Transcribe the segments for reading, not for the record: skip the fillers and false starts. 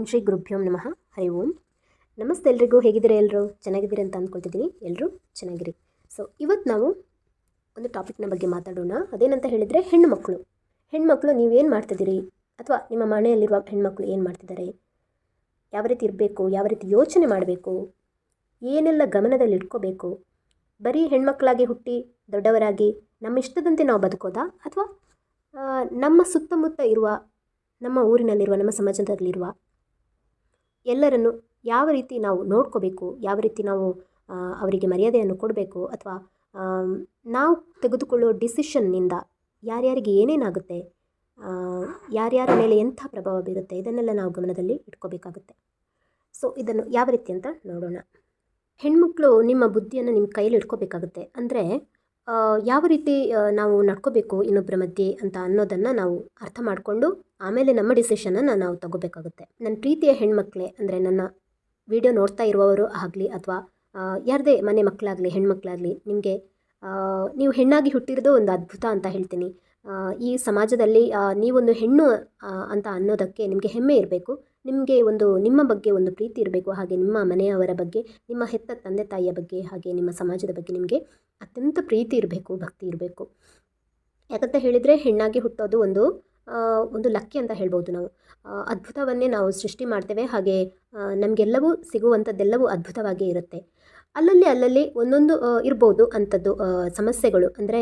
ಶ್ರೀ ಗುರುಭ್ಯೋಂ ನಮಃ. ಹರಿ ಓಂ. ನಮಸ್ತೆ ಎಲ್ರಿಗೂ. ಹೇಗಿದ್ದೀರಾ? ಎಲ್ಲರೂ ಚೆನ್ನಾಗಿದ್ದೀರಿ ಅಂತ ಅಂದ್ಕೊಳ್ತಿದ್ದೀನಿ. ಎಲ್ಲರೂ ಚೆನ್ನಾಗಿರಿ. ಸೊ ಇವತ್ತು ನಾವು ಒಂದು ಟಾಪಿಕ್ನ ಬಗ್ಗೆ ಮಾತಾಡೋಣ. ಅದೇನಂತ ಹೇಳಿದರೆ ಹೆಣ್ಣುಮಕ್ಕಳು ನೀವೇನು ಮಾಡ್ತಿದ್ದೀರಿ, ಅಥವಾ ನಿಮ್ಮ ಮನೆಯಲ್ಲಿರುವ ಹೆಣ್ಮಕ್ಳು ಏನು ಮಾಡ್ತಿದ್ದಾರೆ, ಯಾವ ರೀತಿ ಇರಬೇಕು, ಯಾವ ರೀತಿ ಯೋಚನೆ ಮಾಡಬೇಕು, ಏನೆಲ್ಲ ಗಮನದಲ್ಲಿ ಇಟ್ಕೋಬೇಕು. ಬರೀ ಹೆಣ್ಮಕ್ಳಾಗಿ ಹುಟ್ಟಿ ದೊಡ್ಡವರಾಗಿ ನಮ್ಮ ಇಷ್ಟದಂತೆ ನಾವು ಬದುಕೋದಾ, ಅಥವಾ ನಮ್ಮ ಸುತ್ತಮುತ್ತ ಇರುವ, ನಮ್ಮ ಊರಿನಲ್ಲಿರುವ, ನಮ್ಮ ಸಮಾಜದಲ್ಲಿರುವ ಎಲ್ಲರನ್ನು ಯಾವ ರೀತಿ ನಾವು ನೋಡ್ಕೋಬೇಕು, ಯಾವ ರೀತಿ ನಾವು ಅವರಿಗೆ ಮರ್ಯಾದೆಯನ್ನು ಕೊಡಬೇಕು, ಅಥವಾ ನಾವು ತೆಗೆದುಕೊಳ್ಳೋ ಡಿಸಿಷನ್ನಿಂದ ಯಾರ್ಯಾರಿಗೆ ಏನೇನಾಗುತ್ತೆ, ಯಾರ್ಯಾರ ಮೇಲೆ ಎಂಥ ಪ್ರಭಾವ ಬೀರುತ್ತೆ, ಇದನ್ನೆಲ್ಲ ನಾವು ಗಮನದಲ್ಲಿ ಇಟ್ಕೋಬೇಕಾಗುತ್ತೆ. ಸೊ ಇದನ್ನು ಯಾವ ರೀತಿ ಅಂತ ನೋಡೋಣ. ಹೆಣ್ಮಕ್ಳು ನಿಮ್ಮ ಬುದ್ಧಿಯನ್ನು ನಿಮ್ಮ ಕೈಯಲ್ಲಿ ಇಟ್ಕೋಬೇಕಾಗುತ್ತೆ. ಅಂದರೆ ಯಾವ ರೀತಿ ನಾವು ನಡ್ಕೋಬೇಕು ಇನ್ನೊಬ್ಬರ ಮಧ್ಯೆ ಅಂತ ಅನ್ನೋದನ್ನು ನಾವು ಅರ್ಥ ಮಾಡಿಕೊಂಡು ಆಮೇಲೆ ನಮ್ಮ ಡಿಸಿಷನನ್ನು ನಾವು ತಗೋಬೇಕಾಗುತ್ತೆ. ನನ್ನ ಪ್ರೀತಿಯ ಹೆಣ್ಮಕ್ಳೇ, ಅಂದರೆ ನನ್ನ ವಿಡಿಯೋ ನೋಡ್ತಾ ಇರುವವರು ಆಗಲಿ, ಅಥವಾ ಯಾರದೇ ಮನೆ ಮಕ್ಕಳಾಗಲಿ, ಹೆಣ್ಮಕ್ಳಾಗಲಿ, ನಿಮಗೆ ನೀವು ಹೆಣ್ಣಾಗಿ ಹುಟ್ಟಿರೋದು ಒಂದು ಅದ್ಭುತ ಅಂತ ಹೇಳ್ತೀನಿ. ಈ ಸಮಾಜದಲ್ಲಿ ನೀವೊಂದು ಹೆಣ್ಣು ಅಂತ ಅನ್ನೋದಕ್ಕೆ ನಿಮಗೆ ಹೆಮ್ಮೆ ಇರಬೇಕು. ನಿಮಗೆ ನಿಮ್ಮ ಬಗ್ಗೆ ಒಂದು ಪ್ರೀತಿ ಇರಬೇಕು. ಹಾಗೆ ನಿಮ್ಮ ಮನೆಯವರ ಬಗ್ಗೆ, ನಿಮ್ಮ ಹೆತ್ತ ತಂದೆ ತಾಯಿಯ ಬಗ್ಗೆ, ಹಾಗೆ ನಿಮ್ಮ ಸಮಾಜದ ಬಗ್ಗೆ ನಿಮಗೆ ಅತ್ಯಂತ ಪ್ರೀತಿ ಇರಬೇಕು, ಭಕ್ತಿ ಇರಬೇಕು. ಯಾಕಂತ ಹೇಳಿದರೆ ಹೆಣ್ಣಾಗಿ ಹುಟ್ಟೋದು ಒಂದು ಲಕ್ಕಿ ಅಂತ ಹೇಳ್ಬೋದು. ನಾವು ಅದ್ಭುತವನ್ನೇ ನಾವು ಸೃಷ್ಟಿ ಮಾಡ್ತೇವೆ. ಹಾಗೆ ನಮಗೆಲ್ಲವೂ ಸಿಗುವಂಥದ್ದೆಲ್ಲವೂ ಅದ್ಭುತವಾಗೇ ಇರುತ್ತೆ. ಅಲ್ಲಲ್ಲಿ ಒಂದೊಂದು ಇರ್ಬೋದು ಅಂಥದ್ದು ಸಮಸ್ಯೆಗಳು. ಅಂದರೆ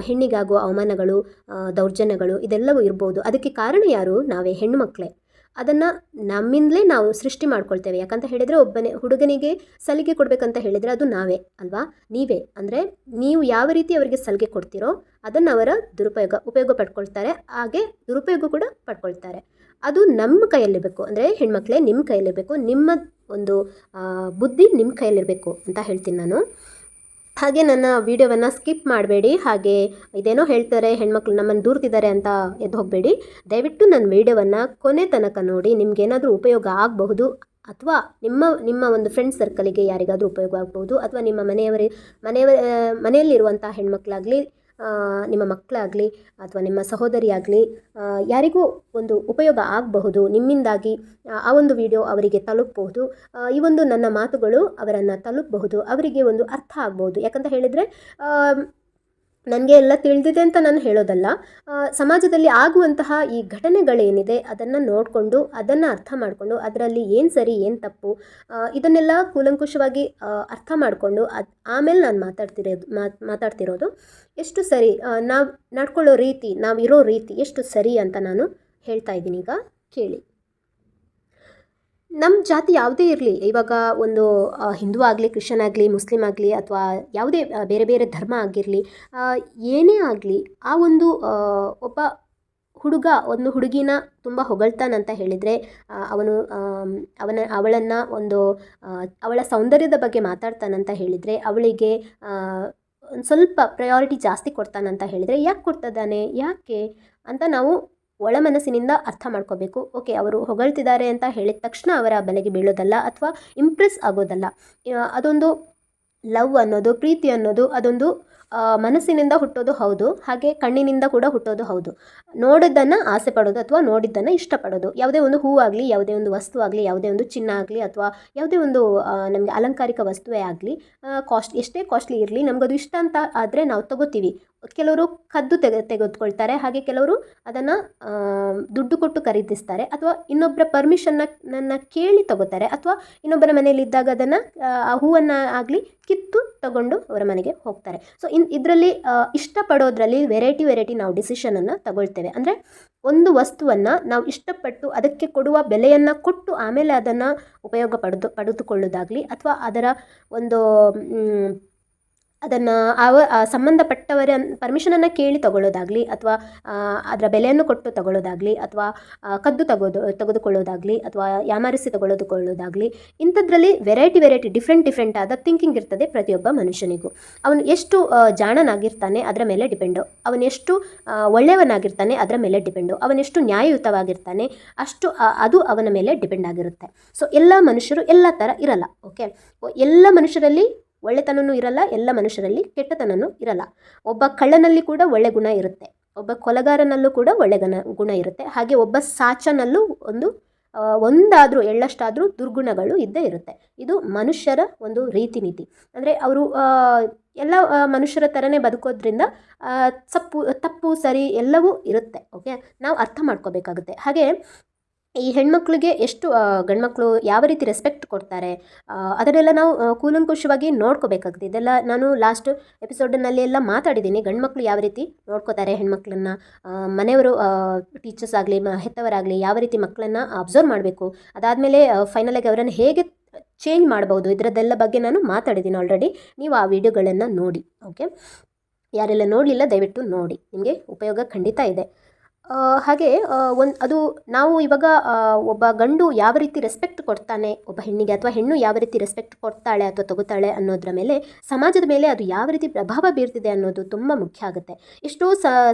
ಹೆಣ್ಣಿಗಾಗುವ ಅವಮಾನಗಳು, ದೌರ್ಜನ್ಯಗಳು, ಇದೆಲ್ಲವೂ ಇರ್ಬೋದು. ಅದಕ್ಕೆ ಕಾರಣ ಯಾರು? ನಾವೇ, ಹೆಣ್ಣು ಮಕ್ಕಳೇ. ಅದನ್ನು ನಮ್ಮಿಂದಲೇ ನಾವು ಸೃಷ್ಟಿ ಮಾಡ್ಕೊಳ್ತೇವೆ. ಯಾಕಂತ ಹೇಳಿದರೆ ಒಬ್ಬನೇ ಹುಡುಗನಿಗೆ ಸಲಿಗೆ ಕೊಡಬೇಕಂತ ಹೇಳಿದರೆ ಅದು ನಾವೇ ಅಲ್ವಾ, ನೀವೇ. ಅಂದರೆ ನೀವು ಯಾವ ರೀತಿ ಅವರಿಗೆ ಸಲಿಗೆ ಕೊಡ್ತೀರೋ ಅದನ್ನು ಅವರ ಉಪಯೋಗ ಪಡ್ಕೊಳ್ತಾರೆ, ಹಾಗೆ ದುರುಪಯೋಗ ಕೂಡ ಪಡ್ಕೊಳ್ತಾರೆ. ಅದು ನಮ್ಮ ಕೈಯಲ್ಲಿರಬೇಕು. ಅಂದರೆ ಹೆಣ್ಮಕ್ಳೇ, ನಿಮ್ಮ ಕೈಯಲ್ಲಿರಬೇಕು. ನಿಮ್ಮ ಒಂದು ಬುದ್ಧಿ ನಿಮ್ಮ ಕೈಯಲ್ಲಿರಬೇಕು ಅಂತ ಹೇಳ್ತೀನಿ ನಾನು. ಹಾಗೆ ನನ್ನ ವೀಡಿಯೋವನ್ನು ಸ್ಕಿಪ್ ಮಾಡಬೇಡಿ. ಹಾಗೆ ಇದೇನೋ ಹೇಳ್ತಾರೆ ಹೆಣ್ಮಕ್ಳು ನಮ್ಮನ್ನು ದೂರ್ತಿದ್ದಾರೆ ಅಂತ ಎದ್ದು ಹೋಗಬೇಡಿ. ದಯವಿಟ್ಟು ನನ್ನ ವೀಡಿಯೋವನ್ನು ಕೊನೆ ತನಕ ನೋಡಿ. ನಿಮಗೇನಾದರೂ ಉಪಯೋಗ ಆಗಬಹುದು, ಅಥವಾ ನಿಮ್ಮ ಒಂದು ಫ್ರೆಂಡ್ ಸರ್ಕಲಿಗೆ ಯಾರಿಗಾದರೂ ಉಪಯೋಗ ಆಗ್ಬೋದು, ಅಥವಾ ನಿಮ್ಮ ಮನೆಯಲ್ಲಿರುವಂಥ ಹೆಣ್ಮಕ್ಳಾಗಲಿ, ನಿಮ್ಮ ಮಕ್ಕಳಾಗಲಿ, ಅಥವಾ ನಿಮ್ಮ ಸಹೋದರಿಯಾಗಲಿ, ಯಾರಿಗೂ ಒಂದು ಉಪಯೋಗ ಆಗಬಹುದು ನಿಮ್ಮಿಂದಾಗಿ. ಆ ಒಂದು ವಿಡಿಯೋ ಅವರಿಗೆ ತಲುಪಬಹುದು. ಈ ಒಂದು ನನ್ನ ಮಾತುಗಳು ಅವರನ್ನು ತಲುಪಬಹುದು, ಅವರಿಗೆ ಒಂದು ಅರ್ಥ ಆಗ್ಬೋದು. ಯಾಕಂತ ಹೇಳಿದರೆ ನನಗೆ ಎಲ್ಲ ತಿಳಿದಿದೆ ಅಂತ ನಾನು ಹೇಳೋದಲ್ಲ. ಸಮಾಜದಲ್ಲಿ ಆಗುವಂತಹ ಈ ಘಟನೆಗಳೇನಿದೆ ಅದನ್ನು ನೋಡಿಕೊಂಡು, ಅದನ್ನು ಅರ್ಥ ಮಾಡಿಕೊಂಡು, ಅದರಲ್ಲಿ ಏನು ಸರಿ ಏನು ತಪ್ಪು, ಇದನ್ನೆಲ್ಲ ಕೂಲಂಕುಷವಾಗಿ ಅರ್ಥ ಮಾಡಿಕೊಂಡು ಆಮೇಲೆ ನಾನು ಮಾತಾಡ್ತಿರೋದು ಎಷ್ಟು ಸರಿ, ನಾವು ನಡ್ಕೊಳ್ಳೋ ರೀತಿ, ನಾವಿರೋ ರೀತಿ ಎಷ್ಟು ಸರಿ ಅಂತ ನಾನು ಹೇಳ್ತಾ ಇದ್ದೀನಿ. ಈಗ ಕೇಳಿ. ನಮ್ಮ ಜಾತಿ ಯಾವುದೇ ಇರಲಿ, ಇವಾಗ ಒಂದು ಹಿಂದೂ ಆಗಲಿ, ಕ್ರಿಶ್ಚಿಯನ್ ಆಗಲಿ, ಮುಸ್ಲಿಮ್ ಆಗಲಿ, ಅಥವಾ ಯಾವುದೇ ಬೇರೆ ಬೇರೆ ಧರ್ಮ ಆಗಿರಲಿ, ಏನೇ ಆಗಲಿ, ಆ ಒಂದು ಒಬ್ಬ ಹುಡುಗ ಒಂದು ಹುಡುಗಿನ ತುಂಬ ಹೊಗಳ್ತಾನಂತ ಹೇಳಿದರೆ, ಅವಳನ್ನು ಅವಳ ಸೌಂದರ್ಯದ ಬಗ್ಗೆ ಮಾತಾಡ್ತಾನಂತ ಹೇಳಿದರೆ, ಅವಳಿಗೆ ಒಂದು ಸ್ವಲ್ಪ ಪ್ರಯಾರಿಟಿ ಜಾಸ್ತಿ ಕೊಡ್ತಾನಂತ ಹೇಳಿದರೆ, ಯಾಕೆ ಕೊಡ್ತಿದ್ದಾನೆ, ಯಾಕೆ ಅಂತ ನಾವು ಒಳ ಮನಸ್ಸಿನಿಂದ ಅರ್ಥ ಮಾಡ್ಕೋಬೇಕು. ಓಕೆ, ಅವರು ಹೊಗಳ್ತಿದ್ದಾರೆ ಅಂತ ಹೇಳಿದ ತಕ್ಷಣ ಅವರ ಬಲೆಗೆ ಬೀಳೋದಲ್ಲ, ಅಥವಾ ಇಂಪ್ರೆಸ್ ಆಗೋದಲ್ಲ. ಅದೊಂದು ಲವ್ ಅನ್ನೋದು, ಪ್ರೀತಿ ಅನ್ನೋದು, ಅದೊಂದು ಮನಸ್ಸಿನಿಂದ ಹುಟ್ಟೋದು ಹೌದು, ಹಾಗೆ ಕಣ್ಣಿನಿಂದ ಕೂಡ ಹುಟ್ಟೋದು ಹೌದು. ನೋಡೋದನ್ನು ಆಸೆ ಪಡೋದು, ಅಥವಾ ನೋಡಿದ್ದನ್ನು ಇಷ್ಟಪಡೋದು. ಯಾವುದೇ ಒಂದು ಹೂವಾಗಲಿ, ಯಾವುದೇ ಒಂದು ವಸ್ತು ಆಗಲಿ, ಯಾವುದೇ ಒಂದು ಚಿನ್ನ ಆಗಲಿ, ಅಥವಾ ಯಾವುದೇ ಒಂದು ನಮಗೆ ಅಲಂಕಾರಿಕ ವಸ್ತುವೇ ಆಗಲಿ, ಎಷ್ಟೇ ಕಾಸ್ಟ್ಲಿ ಇರಲಿ, ನಮಗದು ಇಷ್ಟ ಅಂತ ಆದರೆ ನಾವು ತಗೋತೀವಿ. ಕೆಲವರು ಕದ್ದು ತೆಗೆದುಕೊಳ್ತಾರೆ, ಹಾಗೆ ಕೆಲವರು ಅದನ್ನು ದುಡ್ಡು ಕೊಟ್ಟು ಖರೀದಿಸ್ತಾರೆ, ಅಥವಾ ಇನ್ನೊಬ್ಬರ ಪರ್ಮಿಷನ್ನ ಕೇಳಿ ತಗೋತಾರೆ, ಅಥವಾ ಇನ್ನೊಬ್ಬರ ಮನೆಯಲ್ಲಿದ್ದಾಗ ಅದನ್ನು ಆ ಹೂವನ್ನು ಆಗಲಿ ಕಿತ್ತು ತಗೊಂಡು ಅವರ ಮನೆಗೆ ಹೋಗ್ತಾರೆ. ಸೊ ಇದರಲ್ಲಿ ಇಷ್ಟಪಡೋದ್ರಲ್ಲಿ ವೆರೈಟಿ ನಾವು ಡಿಸಿಷನನ್ನು ತಗೊಳ್ತೇವೆ. ಅಂದರೆ ಒಂದು ವಸ್ತುವನ್ನು ನಾವು ಇಷ್ಟಪಟ್ಟು ಅದಕ್ಕೆ ಕೊಡುವ ಬೆಲೆಯನ್ನು ಕೊಟ್ಟು ಆಮೇಲೆ ಅದನ್ನು ಉಪಯೋಗ ಪಡೆದುಕೊಳ್ಳೋದಾಗಲಿ, ಅಥವಾ ಅದರ ಒಂದು ಅದನ್ನು ಸಂಬಂಧಪಟ್ಟವರ ಪರ್ಮಿಷನನ್ನು ಕೇಳಿ ತಗೊಳ್ಳೋದಾಗಲಿ, ಅಥವಾ ಅದರ ಬೆಲೆಯನ್ನು ಕೊಟ್ಟು ತಗೊಳ್ಳೋದಾಗಲಿ, ಅಥವಾ ಕದ್ದು ತೆಗೆದುಕೊಳ್ಳೋದಾಗಲಿ, ಅಥವಾ ಯಾಮಾರಿಸಿ ತಗೊಳ್ಳೋದಾಗಲಿ, ಇಂಥದ್ರಲ್ಲಿ ವೆರೈಟಿ ಡಿಫ್ರೆಂಟ್ ಆದ ಥಿಂಕಿಂಗ್ ಇರ್ತದೆ ಪ್ರತಿಯೊಬ್ಬ ಮನುಷ್ಯನಿಗೂ. ಅವನು ಎಷ್ಟು ಜಾಣನಾಗಿರ್ತಾನೆ ಅದರ ಮೇಲೆ ಡಿಪೆಂಡು, ಅವನೆಷ್ಟು ಒಳ್ಳೆಯವನಾಗಿರ್ತಾನೆ ಅದರ ಮೇಲೆ ಡಿಪೆಂಡು, ಅವನೆಷ್ಟು ನ್ಯಾಯಯುತವಾಗಿರ್ತಾನೆ ಅಷ್ಟು ಅದು ಅವನ ಮೇಲೆ ಡಿಪೆಂಡ್ ಆಗಿರುತ್ತೆ. ಸೊ ಎಲ್ಲ ಮನುಷ್ಯರು ಎಲ್ಲ ಥರ ಇರಲ್ಲ. ಓಕೆ, ಎಲ್ಲ ಮನುಷ್ಯರಲ್ಲಿ ಒಳ್ಳೆತನವೂ ಇರಲ್ಲ, ಎಲ್ಲ ಮನುಷ್ಯರಲ್ಲಿ ಕೆಟ್ಟತನವೂ ಇರಲ್ಲ. ಒಬ್ಬ ಕಳ್ಳನಲ್ಲಿ ಕೂಡ ಒಳ್ಳೆ ಗುಣ ಇರುತ್ತೆ, ಒಬ್ಬ ಕೊಲೆಗಾರನಲ್ಲೂ ಕೂಡ ಒಳ್ಳೆ ಗುಣ ಇರುತ್ತೆ. ಹಾಗೆ ಒಬ್ಬ ಸಾಚನಲ್ಲೂ ಒಂದು ಒಂದಾದರೂ ಎಳ್ಳಷ್ಟಾದರೂ ದುರ್ಗುಣಗಳು ಇದ್ದೇ ಇರುತ್ತೆ. ಇದು ಮನುಷ್ಯರ ಒಂದು ರೀತಿ ನೀತಿ. ಅಂದರೆ ಅವರು ಎಲ್ಲ ಮನುಷ್ಯರ ಥರನೇ ಬದುಕೋದ್ರಿಂದ ತಪ್ಪು ಸರಿ ಎಲ್ಲವೂ ಇರುತ್ತೆ. ಓಕೆ, ನಾವು ಅರ್ಥ ಮಾಡ್ಕೋಬೇಕಾಗುತ್ತೆ. ಹಾಗೆ ಈ ಹೆಣ್ಮಕ್ಳಿಗೆ ಎಷ್ಟು ಗಂಡ್ಮಕ್ಳು ಯಾವ ರೀತಿ ರೆಸ್ಪೆಕ್ಟ್ ಕೊಡ್ತಾರೆ ಅದನ್ನೆಲ್ಲ ನಾವು ಕೂಲಂಕುಷವಾಗಿ ನೋಡ್ಕೋಬೇಕಾಗುತ್ತೆ. ಇದೆಲ್ಲ ನಾನು ಲಾಸ್ಟ್ ಎಪಿಸೋಡ್ನಲ್ಲಿ ಎಲ್ಲ ಮಾತಾಡಿದ್ದೀನಿ. ಗಂಡ್ಮಕ್ಳು ಯಾವ ರೀತಿ ನೋಡ್ಕೋತಾರೆ ಹೆಣ್ಮಕ್ಳನ್ನ, ಮನೆಯವರು ಟೀಚರ್ಸ್ ಆಗಲಿ ಹೆತ್ತವರಾಗಲಿ ಯಾವ ರೀತಿ ಮಕ್ಕಳನ್ನು ಅಬ್ಸರ್ವ್ ಮಾಡಬೇಕು, ಅದಾದಮೇಲೆ ಫೈನಲಾಗಿ ಅವರನ್ನು ಹೇಗೆ ಚೇಂಜ್ ಮಾಡ್ಬೋದು, ಇದರದ್ದೆಲ್ಲ ಬಗ್ಗೆ ನಾನು ಮಾತಾಡಿದ್ದೀನಿ ಆಲ್ರೆಡಿ. ನೀವು ಆ ವಿಡಿಯೋಗಳನ್ನು ನೋಡಿ. ಓಕೆ, ಯಾರೆಲ್ಲ ನೋಡಲಿಲ್ಲ ದಯವಿಟ್ಟು ನೋಡಿ, ನಿಮಗೆ ಉಪಯೋಗ ಖಂಡಿತ ಇದೆ. ಹಾಗೆ ಅದು ನಾವು ಇವಾಗ ಒಬ್ಬ ಗಂಡು ಯಾವ ರೀತಿ ರೆಸ್ಪೆಕ್ಟ್ ಕೊಡ್ತಾನೆ ಒಬ್ಬ ಹೆಣ್ಣಿಗೆ, ಅಥವಾ ಹೆಣ್ಣು ಯಾವ ರೀತಿ ರೆಸ್ಪೆಕ್ಟ್ ಕೊಡ್ತಾಳೆ ಅಥವಾ ತಗೋತಾಳೆ ಅನ್ನೋದ್ರ ಮೇಲೆ, ಸಮಾಜದ ಮೇಲೆ ಅದು ಯಾವ ರೀತಿ ಪ್ರಭಾವ ಬೀರ್ತಿದೆ ಅನ್ನೋದು ತುಂಬ ಮುಖ್ಯ ಆಗುತ್ತೆ. ಎಷ್ಟೋ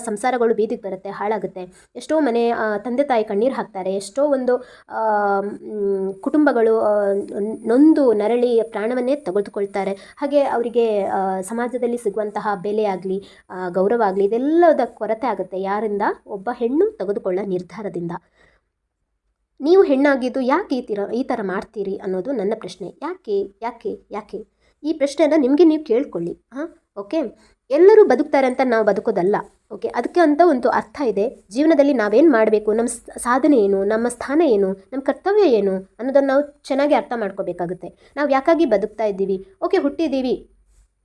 ಸಂಸಾರಗಳು ಬೀದಿಗೆ ಬರುತ್ತೆ, ಹಾಳಾಗುತ್ತೆ. ಎಷ್ಟೋ ಮನೆ ತಂದೆ ತಾಯಿ ಕಣ್ಣೀರು ಹಾಕ್ತಾರೆ. ಎಷ್ಟೋ ಒಂದು ಕುಟುಂಬಗಳು ನೊಂದು ನರಳಿ ಪ್ರಾಣವನ್ನೇ ತೆಗೆದುಕೊಳ್ತಾರೆ. ಹಾಗೆ ಅವರಿಗೆ ಸಮಾಜದಲ್ಲಿ ಸಿಗುವಂತಹ ಬೆಲೆ ಆಗಲಿ ಗೌರವ ಆಗಲಿ ಇದೆಲ್ಲದ ಕೊರತೆ ಆಗುತ್ತೆ. ಯಾರಿಂದ? ಒಬ್ಬ ಹೆಣ್ಣು ತೆಗೆದುಕೊಳ್ಳೋ ನಿರ್ಧಾರದಿಂದ. ನೀವು ಹೆಣ್ಣಾಗಿದ್ದು ಯಾಕೆ ಈ ಥರ ಮಾಡ್ತೀರಿ ಅನ್ನೋದು ನನ್ನ ಪ್ರಶ್ನೆ. ಯಾಕೆ ಯಾಕೆ ಯಾಕೆ ಈ ಪ್ರಶ್ನೆನ ನಿಮಗೆ ನೀವು ಕೇಳ್ಕೊಳ್ಳಿ. ಓಕೆ, ಎಲ್ಲರೂ ಬದುಕ್ತಾರೆ ಅಂತ ನಾವು ಬದುಕೋದಲ್ಲ. ಓಕೆ, ಅದಕ್ಕೆ ಅಂತ ಒಂದು ಅರ್ಥ ಇದೆ. ಜೀವನದಲ್ಲಿ ನಾವೇನು ಮಾಡಬೇಕು, ನಮ್ಮ ಸಾಧನೆ ಏನು, ನಮ್ಮ ಸ್ಥಾನ ಏನು, ನಮ್ಮ ಕರ್ತವ್ಯ ಏನು ಅನ್ನೋದನ್ನು ನಾವು ಚೆನ್ನಾಗಿ ಅರ್ಥ ಮಾಡ್ಕೋಬೇಕಾಗುತ್ತೆ. ನಾವು ಯಾಕಾಗಿ ಬದುಕ್ತಾ ಇದ್ದೀವಿ? ಓಕೆ, ಹುಟ್ಟಿದ್ದೀವಿ.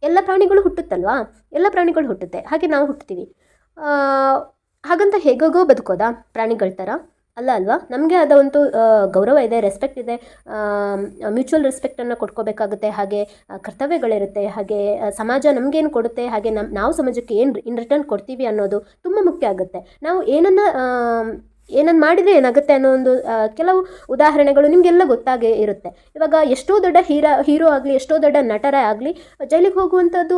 ಎಲ್ಲ ಪ್ರಾಣಿಗಳು ಹುಟ್ಟುತ್ತಲ್ವಾ? ಎಲ್ಲ ಪ್ರಾಣಿಗಳು ಹುಟ್ಟುತ್ತೆ, ಹಾಗೆ ನಾವು ಹುಟ್ಟುತ್ತೀವಿ. ಹಾಗಂತ ಹೇಗೋ ಬದುಕೋದಾ ಪ್ರಾಣಿಗಳ ಥರ? ಅಲ್ಲ ಅಲ್ವಾ? ನಮಗೆ ಆದ ಒಂದು ಗೌರವ ಇದೆ, ರೆಸ್ಪೆಕ್ಟ್ ಇದೆ, ಮ್ಯೂಚುವಲ್ ರೆಸ್ಪೆಕ್ಟನ್ನು ಕೊಡ್ಕೋಬೇಕಾಗುತ್ತೆ. ಹಾಗೆ ಕರ್ತವ್ಯಗಳಿರುತ್ತೆ. ಹಾಗೆ ಸಮಾಜ ನಮಗೇನು ಕೊಡುತ್ತೆ, ಹಾಗೆ ನಾವು ಸಮಾಜಕ್ಕೆ ಏನು ಇನ್ ರಿಟರ್ನ್ ಕೊಡ್ತೀವಿ ಅನ್ನೋದು ತುಂಬ ಮುಖ್ಯ ಆಗುತ್ತೆ. ನಾವು ಏನನ್ನು ಮಾಡಿದರೆ ಏನಾಗುತ್ತೆ ಅನ್ನೋ ಒಂದು ಕೆಲವು ಉದಾಹರಣೆಗಳು ನಿಮಗೆಲ್ಲ ಗೊತ್ತಾಗೇ ಇರುತ್ತೆ. ಇವಾಗ ಎಷ್ಟೋ ದೊಡ್ಡ ಹೀರೋ ಆಗಲಿ, ಎಷ್ಟೋ ದೊಡ್ಡ ನಟರೇ ಆಗಲಿ ಜೈಲಿಗೆ ಹೋಗುವಂಥದ್ದು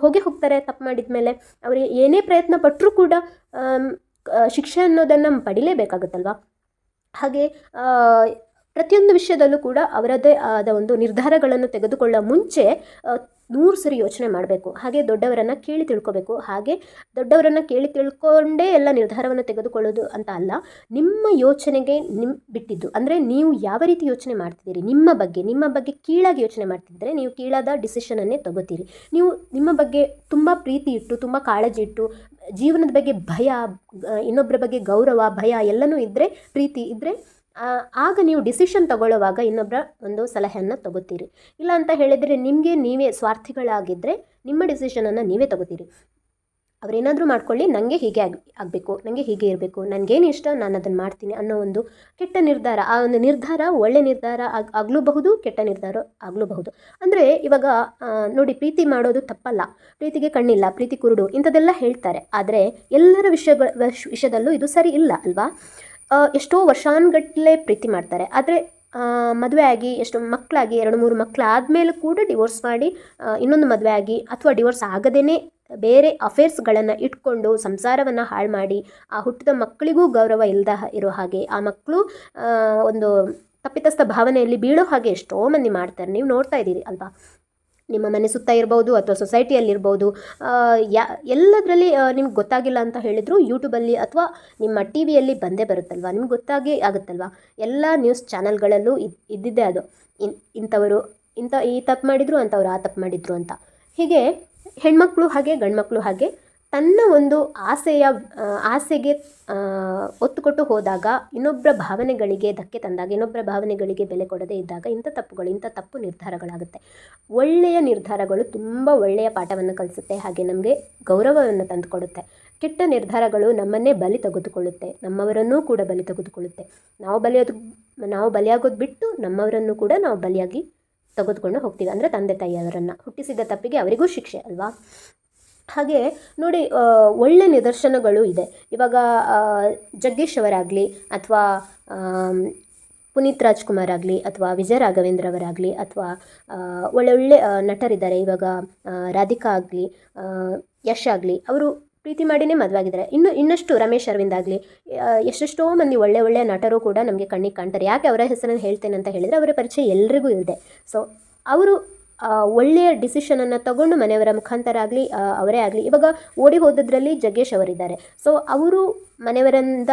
ಹೋಗ್ತಾರೆ ತಪ್ಪು ಮಾಡಿದ ಮೇಲೆ. ಅವರಿಗೆ ಏನೇ ಪ್ರಯತ್ನ ಪಟ್ಟರೂ ಕೂಡ ಶಿಕ್ಷೆ ಅನ್ನೋದನ್ನು ಪಡಿಲೇಬೇಕಾಗುತ್ತಲ್ವ. ಹಾಗೆ ಪ್ರತಿಯೊಂದು ವಿಷಯದಲ್ಲೂ ಕೂಡ ಅವರದ್ದೇ ಆದ ಒಂದು ನಿರ್ಧಾರಗಳನ್ನು ತೆಗೆದುಕೊಳ್ಳೋ ಮುಂಚೆ 100 ಸರಿ ಯೋಚನೆ ಮಾಡಬೇಕು. ಹಾಗೆ ದೊಡ್ಡವರನ್ನು ಕೇಳಿ ತಿಳ್ಕೋಬೇಕು. ಹಾಗೆ ದೊಡ್ಡವರನ್ನು ಕೇಳಿ ತಿಳ್ಕೊಂಡೇ ಎಲ್ಲ ನಿರ್ಧಾರವನ್ನು ತೆಗೆದುಕೊಳ್ಳೋದು ಅಂತ ಅಲ್ಲ, ನಿಮ್ಮ ಯೋಚನೆಗೆ ಬಿಟ್ಟಿದ್ದು. ಅಂದರೆ ನೀವು ಯಾವ ರೀತಿ ಯೋಚನೆ ಮಾಡ್ತಿದ್ದೀರಿ, ನಿಮ್ಮ ಬಗ್ಗೆ ಕೀಳಾಗಿ ಯೋಚನೆ ಮಾಡ್ತಿದ್ದರೆ ನೀವು ಕೀಳಾದ ಡಿಸಿಷನನ್ನೇ ತಗೋತೀರಿ. ನೀವು ನಿಮ್ಮ ಬಗ್ಗೆ ತುಂಬ ಪ್ರೀತಿ ಇಟ್ಟು, ತುಂಬ ಕಾಳಜಿ ಇಟ್ಟು, ಜೀವನದ ಬಗ್ಗೆ ಭಯ, ಇನ್ನೊಬ್ಬರ ಬಗ್ಗೆ ಗೌರವ, ಭಯ ಎಲ್ಲನೂ ಇದ್ದರೆ, ಪ್ರೀತಿ ಇದ್ದರೆ, ಆಗ ನೀವು ಡಿಸಿಷನ್ ತಗೊಳ್ಳುವಾಗ ಇನ್ನೊಬ್ಬರ ಒಂದು ಸಲಹೆಯನ್ನು ತಗೋತೀರಿ. ಇಲ್ಲ ಅಂತ ಹೇಳಿದರೆ ನೀವೇ ಸ್ವಾರ್ಥಿಗಳಾಗಿದ್ದರೆ ನಿಮ್ಮ ಡಿಸಿಷನನ್ನು ನೀವೇ ತಗೋತೀರಿ. ಅವರೇನಾದರೂ ಮಾಡ್ಕೊಳ್ಳಿ, ನನಗೆ ಹೀಗೆ ಆಗಬೇಕು, ನನಗೆ ಹೀಗೆ ಇರಬೇಕು, ನನಗೇನು ಇಷ್ಟ ನಾನು ಅದನ್ನು ಮಾಡ್ತೀನಿ ಅನ್ನೋ ಒಂದು ಕೆಟ್ಟ ನಿರ್ಧಾರ. ಆ ಒಂದು ನಿರ್ಧಾರ ಒಳ್ಳೆ ನಿರ್ಧಾರ ಆಗಲೂಬಹುದು, ಕೆಟ್ಟ ನಿರ್ಧಾರ ಆಗಲೂಬಹುದು. ಅಂದರೆ ಇವಾಗ ನೋಡಿ, ಪ್ರೀತಿ ಮಾಡೋದು ತಪ್ಪಲ್ಲ, ಪ್ರೀತಿಗೆ ಕಣ್ಣಿಲ್ಲ, ಪ್ರೀತಿ ಕುರುಡು ಇಂಥದ್ದೆಲ್ಲ ಹೇಳ್ತಾರೆ. ಆದರೆ ಎಲ್ಲರ ವಿಷಯದಲ್ಲೂ ಇದು ಸರಿ ಇಲ್ಲ ಅಲ್ವಾ? ಎಷ್ಟೋ ವರ್ಷಾನುಗಟ್ಟಲೆ ಪ್ರೀತಿ ಮಾಡ್ತಾರೆ. ಆದರೆ ಮದುವೆ ಆಗಿ ಎಷ್ಟೋ ಮಕ್ಕಳಾಗಿ 2-3 ಮಕ್ಕಳಾದಮೇಲೆ ಕೂಡ ಡಿವೋರ್ಸ್ ಮಾಡಿ ಇನ್ನೊಂದು ಮದುವೆ ಆಗಿ, ಅಥವಾ ಡಿವೋರ್ಸ್ ಆಗದೇ ಬೇರೆ ಅಫೇರ್ಸ್ಗಳನ್ನು ಇಟ್ಕೊಂಡು ಸಂಸಾರವನ್ನು ಹಾಳು ಮಾಡಿ, ಆ ಹುಟ್ಟಿದ ಮಕ್ಕಳಿಗೂ ಗೌರವ ಇಲ್ಲದ ಇರೋ ಹಾಗೆ, ಆ ಮಕ್ಕಳು ಒಂದು ತಪ್ಪಿತಸ್ಥ ಭಾವನೆಯಲ್ಲಿ ಬೀಳೋ ಹಾಗೆ ಎಷ್ಟೋ ಮಂದಿ ಮಾಡ್ತಾರೆ. ನೀವು ನೋಡ್ತಾ ಇದ್ದೀರಿ ಅಲ್ವಾ? ನಿಮ್ಮ ಮನೆ ಸುತ್ತ ಇರ್ಬೋದು, ಅಥವಾ ಸೊಸೈಟಿಯಲ್ಲಿರ್ಬೋದು, ಎಲ್ಲದರಲ್ಲಿ ನಿಮ್ಗೆ ಗೊತ್ತಾಗಿಲ್ಲ ಅಂತ ಹೇಳಿದ್ರು ಯೂಟ್ಯೂಬಲ್ಲಿ ಅಥವಾ ನಿಮ್ಮ ಟಿ ವಿಯಲ್ಲಿ ಬಂದೇ ಬರುತ್ತಲ್ವ, ನಿಮ್ಗೆ ಗೊತ್ತಾಗಿ ಆಗುತ್ತಲ್ವ. ಎಲ್ಲ ನ್ಯೂಸ್ ಚಾನಲ್ಗಳಲ್ಲೂ ಇದ್ದಿದ್ದೇ ಅದು. ಇಂಥವರು ಈ ತಪ್ಪು ಮಾಡಿದರು, ಅಂಥವ್ರು ಆ ತಪ್ಪು ಮಾಡಿದರು ಅಂತ. ಹೀಗೆ ಹೆಣ್ಮಕ್ಳು ಹಾಗೆ ಗಂಡ್ಮಕ್ಳು ಹಾಗೆ ತನ್ನ ಒಂದು ಆಸೆಗೆ ಒತ್ತು ಕೊಟ್ಟು ಹೋದಾಗ, ಇನ್ನೊಬ್ಬರ ಭಾವನೆಗಳಿಗೆ ಧಕ್ಕೆ ತಂದಾಗ, ಇನ್ನೊಬ್ಬರ ಭಾವನೆಗಳಿಗೆ ಬೆಲೆ ಕೊಡದೇ ಇದ್ದಾಗ ಇಂಥ ತಪ್ಪು ನಿರ್ಧಾರಗಳಾಗುತ್ತೆ. ಒಳ್ಳೆಯ ನಿರ್ಧಾರಗಳು ತುಂಬ ಒಳ್ಳೆಯ ಪಾಠವನ್ನು ಕಲಿಸುತ್ತೆ. ಹಾಗೆ ನಮಗೆ ಗೌರವವನ್ನು ತಂದುಕೊಡುತ್ತೆ. ಕೆಟ್ಟ ನಿರ್ಧಾರಗಳು ನಮ್ಮನ್ನೇ ಬಲಿ ತೆಗೆದುಕೊಳ್ಳುತ್ತೆ, ನಮ್ಮವರನ್ನೂ ಕೂಡ ಬಲಿ ತೆಗೆದುಕೊಳ್ಳುತ್ತೆ. ನಾವು ಬಲಿಯಾಗೋದು ಬಿಟ್ಟು ನಮ್ಮವರನ್ನು ಕೂಡ ನಾವು ಬಲಿಯಾಗಿ ತೆಗೆದುಕೊಂಡು ಹೋಗ್ತೀವಿ. ಅಂದರೆ ತಂದೆ ತಾಯಿಯವರನ್ನು ಹುಟ್ಟಿಸಿದ ತಪ್ಪಿಗೆ ಅವರಿಗೂ ಶಿಕ್ಷೆ ಅಲ್ವಾ? ಹಾಗೆ ನೋಡಿ, ಒಳ್ಳೆ ನಿದರ್ಶನಗಳು ಇದೆ. ಇವಾಗ ಜಗ್ಗೇಶ್ ಅವರಾಗಲಿ, ಅಥವಾ ಪುನೀತ್ ರಾಜ್ಕುಮಾರ್ ಆಗಲಿ, ಅಥವಾ ವಿಜಯ ರಾಘವೇಂದ್ರ ಅವರಾಗಲಿ, ಅಥವಾ ಒಳ್ಳೊಳ್ಳೆ ನಟರಿದ್ದಾರೆ. ಇವಾಗ ರಾಧಿಕಾ ಆಗಲಿ, ಯಶ್ ಆಗಲಿ, ಅವರು ಪ್ರೀತಿ ಮಾಡಿನೇ ಮದುವೆ ಆಗಿದ್ದಾರೆ. ಇನ್ನಷ್ಟು ರಮೇಶ್ ಅರವಿಂದ್ ಆಗಲಿ, ಎಷ್ಟೆಷ್ಟೋ ಮಂದಿ ಒಳ್ಳೆಯ ನಟರು ಕೂಡ ನಮಗೆ ಕಣ್ಣಿಗೆ ಕಾಣ್ತಾರೆ. ಯಾಕೆ ಅವರ ಹೆಸರನ್ನು ಹೇಳ್ತೇನೆ ಅಂತ ಹೇಳಿದರೆ, ಅವರ ಪರಿಚಯ ಎಲ್ರಿಗೂ ಇದೆ. ಸೊ ಒಳ್ಳೆಯ ಡಿಸಿಷನನ್ನು ತಗೊಂಡು ಮನೆಯವರ ಮುಖಾಂತರ ಆಗಲಿ ಅವರೇ ಆಗಲಿ, ಇವಾಗ ಓಡಿ ಹೋದದ್ರಲ್ಲಿ ಜಗ್ಗೇಶ್ ಅವರಿದ್ದಾರೆ. ಸೊ ಅವರು ಮನೆಯವರಿಂದ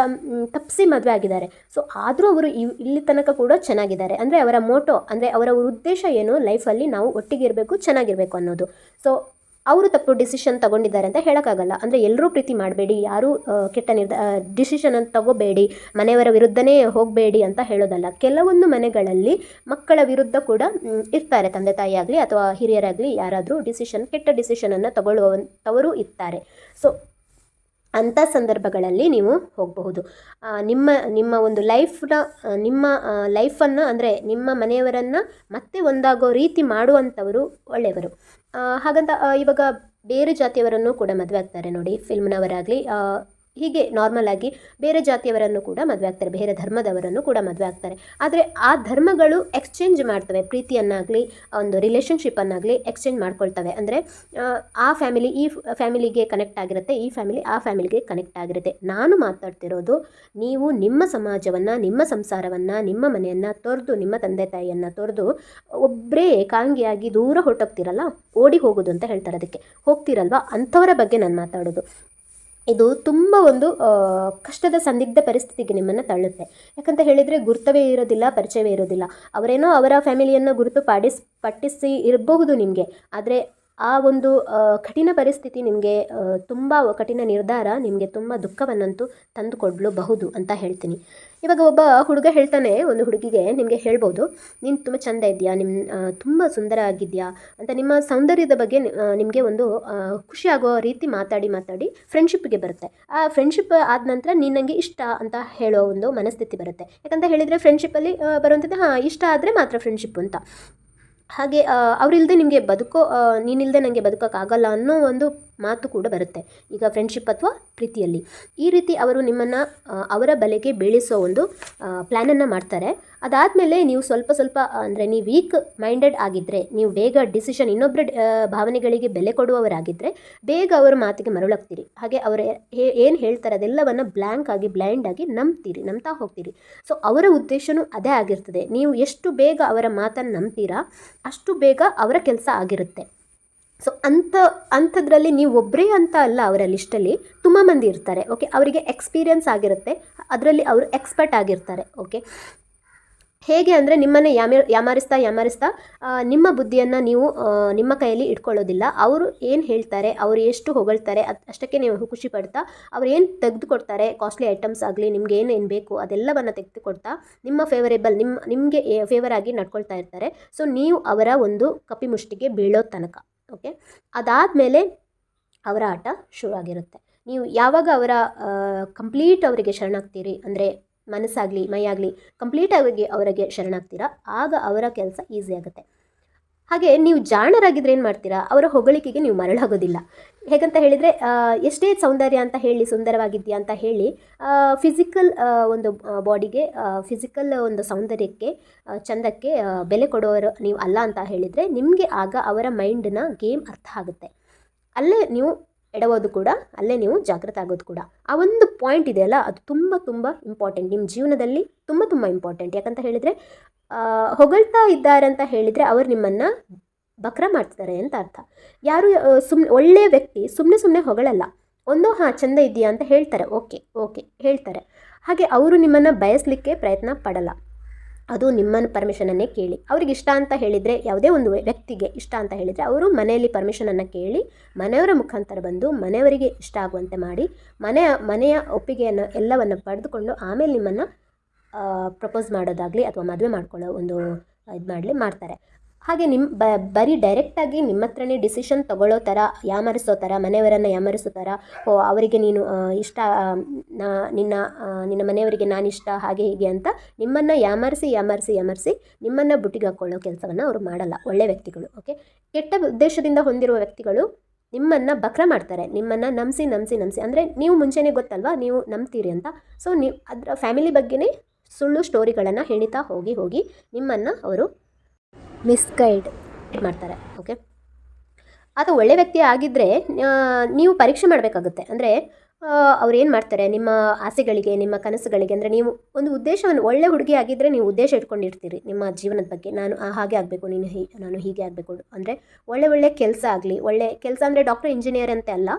ತಪ್ಪಿಸಿ ಮದುವೆ ಆಗಿದ್ದಾರೆ. ಸೊ ಆದರೂ ಅವರು ಇಲ್ಲಿ ತನಕ ಕೂಡ ಚೆನ್ನಾಗಿದ್ದಾರೆ. ಅಂದರೆ ಅವರ ಮೋಟೋ, ಅಂದರೆ ಅವರ ಉದ್ದೇಶ ಏನು, ಲೈಫಲ್ಲಿ ನಾವು ಒಟ್ಟಿಗೆ ಇರಬೇಕು, ಚೆನ್ನಾಗಿರಬೇಕು ಅನ್ನೋದು. ಸೊ ಅವರು ತಪ್ಪು ಡಿಸಿಷನ್ ತಗೊಂಡಿದ್ದಾರೆ ಅಂತ ಹೇಳೋಕ್ಕಾಗಲ್ಲ. ಅಂದರೆ ಎಲ್ಲರೂ ಪ್ರೀತಿ ಮಾಡಬೇಡಿ, ಯಾರೂ ಕೆಟ್ಟ ಡಿಸಿಷನನ್ನು ತಗೋಬೇಡಿ, ಮನೆಯವರ ವಿರುದ್ಧನೇ ಹೋಗಬೇಡಿ ಅಂತ ಹೇಳೋದಲ್ಲ. ಕೆಲವೊಂದು ಮನೆಗಳಲ್ಲಿ ಮಕ್ಕಳ ವಿರುದ್ಧ ಕೂಡ ಇರ್ತಾರೆ, ತಂದೆ ತಾಯಿ ಆಗಲಿ ಅಥವಾ ಹಿರಿಯರಾಗಲಿ, ಯಾರಾದರೂ ಕೆಟ್ಟ ಡಿಸಿಷನನ್ನು ತಗೊಳ್ಳುವಂಥವರು ಇರ್ತಾರೆ. ಸೊ ಅಂಥ ಸಂದರ್ಭಗಳಲ್ಲಿ ನೀವು ಹೋಗಬಹುದು. ನಿಮ್ಮ ಒಂದು ನಿಮ್ಮ ಲೈಫನ್ನು, ಅಂದರೆ ನಿಮ್ಮ ಮನೆಯವರನ್ನು ಮತ್ತೆ ಒಂದಾಗೋ ರೀತಿ ಮಾಡುವಂಥವರು ಒಳ್ಳೆಯವರು. ಹಾಗಂತ ಇವಾಗ ಬೇರೆ ಜಾತಿಯವರನ್ನು ಕೂಡ ಮದುವೆ ಆಗ್ತಾರೆ ನೋಡಿ, ಫಿಲ್ಮ್ನವರಾಗಲಿ, ಹೀಗೆ ನಾರ್ಮಲ್ ಆಗಿ ಬೇರೆ ಜಾತಿಯವರನ್ನು ಕೂಡ ಮದುವೆ ಆಗ್ತಾರೆ, ಬೇರೆ ಧರ್ಮದವರನ್ನು ಕೂಡ ಮದುವೆ ಆಗ್ತಾರೆ. ಆದರೆ ಆ ಧರ್ಮಗಳು ಎಕ್ಸ್ಚೇಂಜ್ ಮಾಡ್ತವೆ, ಪ್ರೀತಿಯನ್ನಾಗಲಿ ಒಂದು ರಿಲೇಷನ್ಶಿಪ್ಪನ್ನಾಗಲಿ ಎಕ್ಸ್ಚೇಂಜ್ ಮಾಡ್ಕೊಳ್ತವೆ. ಅಂದರೆ ಆ ಫ್ಯಾಮಿಲಿ ಈ ಫ್ಯಾಮಿಲಿಗೆ ಕನೆಕ್ಟ್ ಆಗಿರುತ್ತೆ, ಈ ಫ್ಯಾಮಿಲಿ ಆ ಫ್ಯಾಮಿಲಿಗೆ ಕನೆಕ್ಟ್ ಆಗಿರುತ್ತೆ. ನಾನು ಮಾತಾಡ್ತಿರೋದು, ನೀವು ನಿಮ್ಮ ಸಮಾಜವನ್ನು, ನಿಮ್ಮ ಸಂಸಾರವನ್ನು, ನಿಮ್ಮ ಮನೆಯನ್ನು ತೊರೆದು, ನಿಮ್ಮ ತಂದೆ ತಾಯಿಯನ್ನು ತೊರೆದು ಒಬ್ಬರೇ ಏಕಾಂಗಿಯಾಗಿ ದೂರ ಹೊರಟೋಗ್ತಿರಲ್ಲ, ಓಡಿ ಹೋಗೋದು ಅಂತ ಹೇಳ್ತಾರೆ, ಅದಕ್ಕೆ ಹೋಗ್ತಿರಲ್ವ, ಅಂಥವರ ಬಗ್ಗೆ ನಾನು ಮಾತಾಡೋದು. ಇದು ತುಂಬ ಒಂದು ಕಷ್ಟದ ಸಂದಿಗ್ಧ ಪರಿಸ್ಥಿತಿಗೆ ನಿಮ್ಮನ್ನು ತಳ್ಳುತ್ತೆ. ಯಾಕಂತ ಹೇಳಿದರೆ ಗುರುತವೇ ಇರೋದಿಲ್ಲ, ಪರಿಚಯವೇ ಇರೋದಿಲ್ಲ. ಅವರೇನೋ ಅವರ ಫ್ಯಾಮಿಲಿಯನ್ನು ಗುರುತು ಪಟ್ಟಿಸಿ ಇರಬಹುದು ನಿಮಗೆ, ಆದರೆ ಆ ಒಂದು ಕಠಿಣ ಪರಿಸ್ಥಿತಿ ನಿಮಗೆ, ತುಂಬ ಕಠಿಣ ನಿರ್ಧಾರ ನಿಮಗೆ ತುಂಬ ದುಃಖವನ್ನಂತೂ ತಂದುಕೊಡಲೂಬಹುದು ಅಂತ ಹೇಳ್ತೀನಿ. ಇವಾಗ ಒಬ್ಬ ಹುಡುಗ ಹೇಳ್ತಾನೆ ಒಂದು ಹುಡುಗಿಗೆ, ನಿಮಗೆ ಹೇಳ್ಬೋದು, ನೀನು ತುಂಬ ಚೆಂದ ಇದೆಯಾ, ತುಂಬ ಸುಂದರ ಆಗಿದೆಯಾ ಅಂತ, ನಿಮ್ಮ ಸೌಂದರ್ಯದ ಬಗ್ಗೆ ನಿಮಗೆ ಒಂದು ಖುಷಿ ಆಗೋ ರೀತಿ ಮಾತಾಡಿ ಫ್ರೆಂಡ್ಶಿಪ್ಗೆ ಬರುತ್ತೆ. ಆ ಫ್ರೆಂಡ್ಶಿಪ್ ಆದ ನಂತರ ನೀನು ನನಗೆ ಇಷ್ಟ ಅಂತ ಹೇಳೋ ಒಂದು ಮನಸ್ಥಿತಿ ಬರುತ್ತೆ. ಯಾಕಂತ ಹೇಳಿದರೆ ಫ್ರೆಂಡ್ಶಿಪ್ಪಲ್ಲಿ ಬರುವಂಥದ್ದು ಇಷ್ಟ ಆದರೆ ಮಾತ್ರ ಫ್ರೆಂಡ್ಶಿಪ್ ಅಂತ. ಹಾಗೆ ಅವರಿಲ್ಲದೆ ನಿಮಗೆ ನೀನಿಲ್ಲದೆ ನನಗೆ ಬದುಕೋಕ್ಕಾಗಲ್ಲ ಅನ್ನೋ ಒಂದು ಮಾತು ಕೂಡ ಬರುತ್ತೆ ಈಗ ಫ್ರೆಂಡ್ಶಿಪ್ ಅಥವಾ ಪ್ರೀತಿಯಲ್ಲಿ. ಈ ರೀತಿ ಅವರು ನಿಮ್ಮನ್ನು ಅವರ ಬಲೆಗೆ ಬೀಳಿಸೋ ಒಂದು ಪ್ಲ್ಯಾನನ್ನು ಮಾಡ್ತಾರೆ. ಅದಾದಮೇಲೆ ನೀವು ಸ್ವಲ್ಪ ಅಂದರೆ ನೀವು ವೀಕ್ ಮೈಂಡೆಡ್ ಆಗಿದ್ದರೆ, ನೀವು ಬೇಗ ಡಿಸಿಷನ್, ಇನ್ನೊಬ್ಬರ ಭಾವನೆಗಳಿಗೆ ಬೆಲೆ ಕೊಡುವವರಾಗಿದ್ದರೆ ಬೇಗ ಅವರ ಮಾತಿಗೆ ಮರಳಾಗ್ತೀರಿ. ಹಾಗೆ ಅವರು ಏನು ಹೇಳ್ತಾರೆ ಅದೆಲ್ಲವನ್ನು ಬ್ಲೈಂಡ್ ಆಗಿ ನಂಬ್ತಾ ಹೋಗ್ತೀರಿ. ಸೊ ಅವರ ಉದ್ದೇಶನೂ ಅದೇ ಆಗಿರ್ತದೆ. ನೀವು ಎಷ್ಟು ಬೇಗ ಅವರ ಮಾತನ್ನು ನಂಬ್ತೀರಾ ಅಷ್ಟು ಬೇಗ ಅವರ ಕೆಲಸ ಆಗಿರುತ್ತೆ. ಸೊ ಅಂಥದ್ರಲ್ಲಿ ನೀವು ಒಬ್ಬರೇ ಅಂತ ಅಲ್ಲ, ಅವರ ಲಿಸ್ಟಲ್ಲಿ ತುಂಬ ಮಂದಿ ಇರ್ತಾರೆ. ಓಕೆ, ಅವರಿಗೆ ಎಕ್ಸ್ಪೀರಿಯನ್ಸ್ ಆಗಿರುತ್ತೆ, ಅದರಲ್ಲಿ ಅವರು ಎಕ್ಸ್ಪರ್ಟ್ ಆಗಿರ್ತಾರೆ. ಓಕೆ, ಹೇಗೆ ಅಂದರೆ ನಿಮ್ಮನ್ನು ಯಾಮಾರಿಸ್ತಾ ನಿಮ್ಮ ಬುದ್ಧಿಯನ್ನು ನೀವು ನಿಮ್ಮ ಕೈಯಲ್ಲಿ ಇಟ್ಕೊಳ್ಳೋದಿಲ್ಲ. ಅವರು ಏನು ಹೇಳ್ತಾರೆ, ಅವರು ಎಷ್ಟು ಹೊಗಳ್ತಾರೆ ಅಷ್ಟಕ್ಕೆ ನೀವು ಖುಷಿ ಪಡ್ತಾ, ಅವ್ರು ಏನು ತೆಗೆದುಕೊಡ್ತಾರೆ, ಕಾಸ್ಟ್ಲಿ ಐಟಮ್ಸ್ ಆಗಲಿ, ನಿಮ್ಗೆ ಏನೇನು ಬೇಕು ಅದೆಲ್ಲವನ್ನು ತೆಗೆದುಕೊಡ್ತಾ ನಿಮ್ಮ ನಿಮಗೆ ಫೇವರ್ ಆಗಿ ನಡ್ಕೊಳ್ತಾ ಇರ್ತಾರೆ. ಸೊ ನೀವು ಅವರ ಒಂದು ಕಪಿಮುಷ್ಟಿಗೆ ಬೀಳೋ ತನಕ. ಓಕೆ, ಅದಾದಮೇಲೆ ಅವರ ಆಟ ಶುರುವಾಗಿರುತ್ತೆ. ನೀವು ಯಾವಾಗ ಕಂಪ್ಲೀಟ್ ಅವರಿಗೆ ಶರಣಾಗ್ತೀರಿ, ಅಂದರೆ ಮನಸ್ಸಾಗಲಿ ಮೈಯಾಗಲಿ ಕಂಪ್ಲೀಟಾಗಿ ಅವರಿಗೆ ಶರಣಾಗ್ತೀರಾ, ಆಗ ಅವರ ಕೆಲಸ ಈಸಿ ಆಗುತ್ತೆ. ಹಾಗೆ ನೀವು ಜಾಣರಾಗಿದ್ದರೆ ಏನು ಮಾಡ್ತೀರಾ, ಅವರ ಹೊಗಳಿಕೆಗೆ ನೀವು ಮರಳಾಗೋದಿಲ್ಲ. ಹೇಗಂತ ಹೇಳಿದರೆ, ಎಷ್ಟೇ ಸೌಂದರ್ಯ ಅಂತ ಹೇಳಿ, ಸುಂದರವಾಗಿದೆಯಾ ಅಂತ ಹೇಳಿ, ಫಿಸಿಕಲ್ ಒಂದು ಬಾಡಿಗೆ, ಫಿಸಿಕಲ್ ಒಂದು ಸೌಂದರ್ಯಕ್ಕೆ, ಚಂದಕ್ಕೆ ಬೆಲೆ ಕೊಡೋರು ನೀವು ಅಲ್ಲ ಅಂತ ಹೇಳಿದರೆ, ನಿಮಗೆ ಆಗ ಅವರ ಮೈಂಡ್ನ ಗೇಮ್ ಅರ್ಥ ಆಗುತ್ತೆ. ಅಲ್ಲೇ ನೀವು ಎಡವೋದು ಕೂಡ, ಅಲ್ಲೇ ನೀವು ಜಾಗೃತ ಆಗೋದು ಕೂಡ. ಆ ಒಂದು ಪಾಯಿಂಟ್ ಇದೆಯಲ್ಲ, ಅದು ತುಂಬ ಇಂಪಾರ್ಟೆಂಟ್ ನಿಮ್ಮ ಜೀವನದಲ್ಲಿ, ತುಂಬ ಇಂಪಾರ್ಟೆಂಟ್. ಯಾಕಂತ ಹೇಳಿದರೆ, ಹೊಗಳ್ತಾ ಇದ್ದಾರೆ ಅಂತ ಹೇಳಿದರೆ ಅವರು ನಿಮ್ಮನ್ನು ಬಕ್ರ ಮಾಡ್ತಾರೆ ಅಂತ ಅರ್ಥ. ಯಾರು ಒಳ್ಳೆಯ ವ್ಯಕ್ತಿ ಸುಮ್ಮನೆ ಹೊಗಳಲ್ಲ. ಚೆಂದ ಇದೆಯಾ ಅಂತ ಹೇಳ್ತಾರೆ, ಓಕೆ ಹೇಳ್ತಾರೆ. ಹಾಗೆ ಅವರು ನಿಮ್ಮನ್ನು ಬಯಸಲಿಕ್ಕೆ ಪ್ರಯತ್ನ ಪಡಲ್ಲ. ಅದು ನಿಮ್ಮ ಪರ್ಮಿಷನನ್ನೇ ಕೇಳಿ. ಅವ್ರಿಗೆ ಇಷ್ಟ ಅಂತ ಹೇಳಿದರೆ, ಯಾವುದೇ ಒಂದು ವ್ಯಕ್ತಿಗೆ ಇಷ್ಟ ಅಂತ ಹೇಳಿದರೆ, ಅವರು ಮನೆಯಲ್ಲಿ ಪರ್ಮಿಷನನ್ನು ಕೇಳಿ, ಮನೆಯವರ ಮುಖಾಂತರ ಬಂದು ಮನೆಯವರಿಗೆ ಇಷ್ಟ ಆಗುವಂತೆ ಮಾಡಿ, ಮನೆಯ ಒಪ್ಪಿಗೆಯನ್ನು ಎಲ್ಲವನ್ನು ಪಡೆದುಕೊಂಡು ಆಮೇಲೆ ನಿಮ್ಮನ್ನು ಪ್ರಪೋಸ್ ಮಾಡೋದಾಗಲಿ ಅಥವಾ ಮದುವೆ ಮಾಡ್ಕೊಳ್ಳೋ ಒಂದು ಮಾಡ್ತಾರೆ. ಹಾಗೆ ಬರೀ ಡೈರೆಕ್ಟಾಗಿ ನಿಮ್ಮ ಹತ್ರನೇ ಡಿಸಿಷನ್ ತೊಗೊಳ್ಳೋ ಥರ, ಯಾಮರಿಸೋ ಥರ, ಮನೆಯವರನ್ನು ಯಾಮರಿಸೋ ಥರ, ಅವರಿಗೆ ನೀನು ಇಷ್ಟ, ನಿನ್ನ ಮನೆಯವರಿಗೆ ನಾನಿಷ್ಟ, ಹಾಗೆ ಹೀಗೆ ಅಂತ ನಿಮ್ಮನ್ನು ಯಾಮರಿಸಿ ನಿಮ್ಮನ್ನು ಬುಟ್ಟಿಗೆ ಹಾಕ್ಕೊಳ್ಳೋ ಕೆಲಸವನ್ನು ಅವರು ಮಾಡಲ್ಲ, ಒಳ್ಳೆ ವ್ಯಕ್ತಿಗಳು. ಓಕೆ, ಕೆಟ್ಟ ಉದ್ದೇಶದಿಂದ ಹೊಂದಿರುವ ವ್ಯಕ್ತಿಗಳು ನಿಮ್ಮನ್ನು ಬಕ್ರ ಮಾಡ್ತಾರೆ, ನಿಮ್ಮನ್ನು ನಂಬಿಸಿ ಅಂದರೆ ನೀವು ಮುಂಚೆನೇ ಗೊತ್ತಲ್ವಾ ನೀವು ನಂಬ್ತೀರಿ ಅಂತ. ಸೊ ನೀವು ಅದರ ಫ್ಯಾಮಿಲಿ ಬಗ್ಗೆನೇ ಸುಳ್ಳು ಸ್ಟೋರಿಗಳನ್ನು ಹೇಳ್ತಾ ಹೋಗಿ ನಿಮ್ಮನ್ನು ಅವರು ಮಿಸ್ಗೈಡ್ ಮಾಡ್ತಾರೆ. ಓಕೆ, ಅದು ಒಳ್ಳೆ ವ್ಯಕ್ತಿ ಆಗಿದ್ದರೆ ನೀವು ಪರೀಕ್ಷೆ ಮಾಡಬೇಕಾಗುತ್ತೆ. ಅಂದರೆ ಅವ್ರೇನು ಮಾಡ್ತಾರೆ, ನಿಮ್ಮ ಆಸೆಗಳಿಗೆ, ನಿಮ್ಮ ಕನಸುಗಳಿಗೆ, ಅಂದರೆ ನೀವು ಒಂದು ಉದ್ದೇಶವನ್ನು, ಒಳ್ಳೆ ಹುಡುಗಿ ಆಗಿದ್ದರೆ ನೀವು ಉದ್ದೇಶ ಇಟ್ಕೊಂಡಿರ್ತೀರಿ ನಿಮ್ಮ ಜೀವನದ ಬಗ್ಗೆ. ನಾನು ಹಾಗೆ ಆಗಬೇಕು, ನಾನು ಹೀಗೆ ಆಗಬೇಕು, ಅಂದರೆ ಒಳ್ಳೆ ಕೆಲಸ ಆಗಲಿ, ಒಳ್ಳೆ ಕೆಲಸ ಅಂದರೆ ಡಾಕ್ಟರ್ ಇಂಜಿನಿಯರ್ ಅಂತ ಅಲ್ಲ,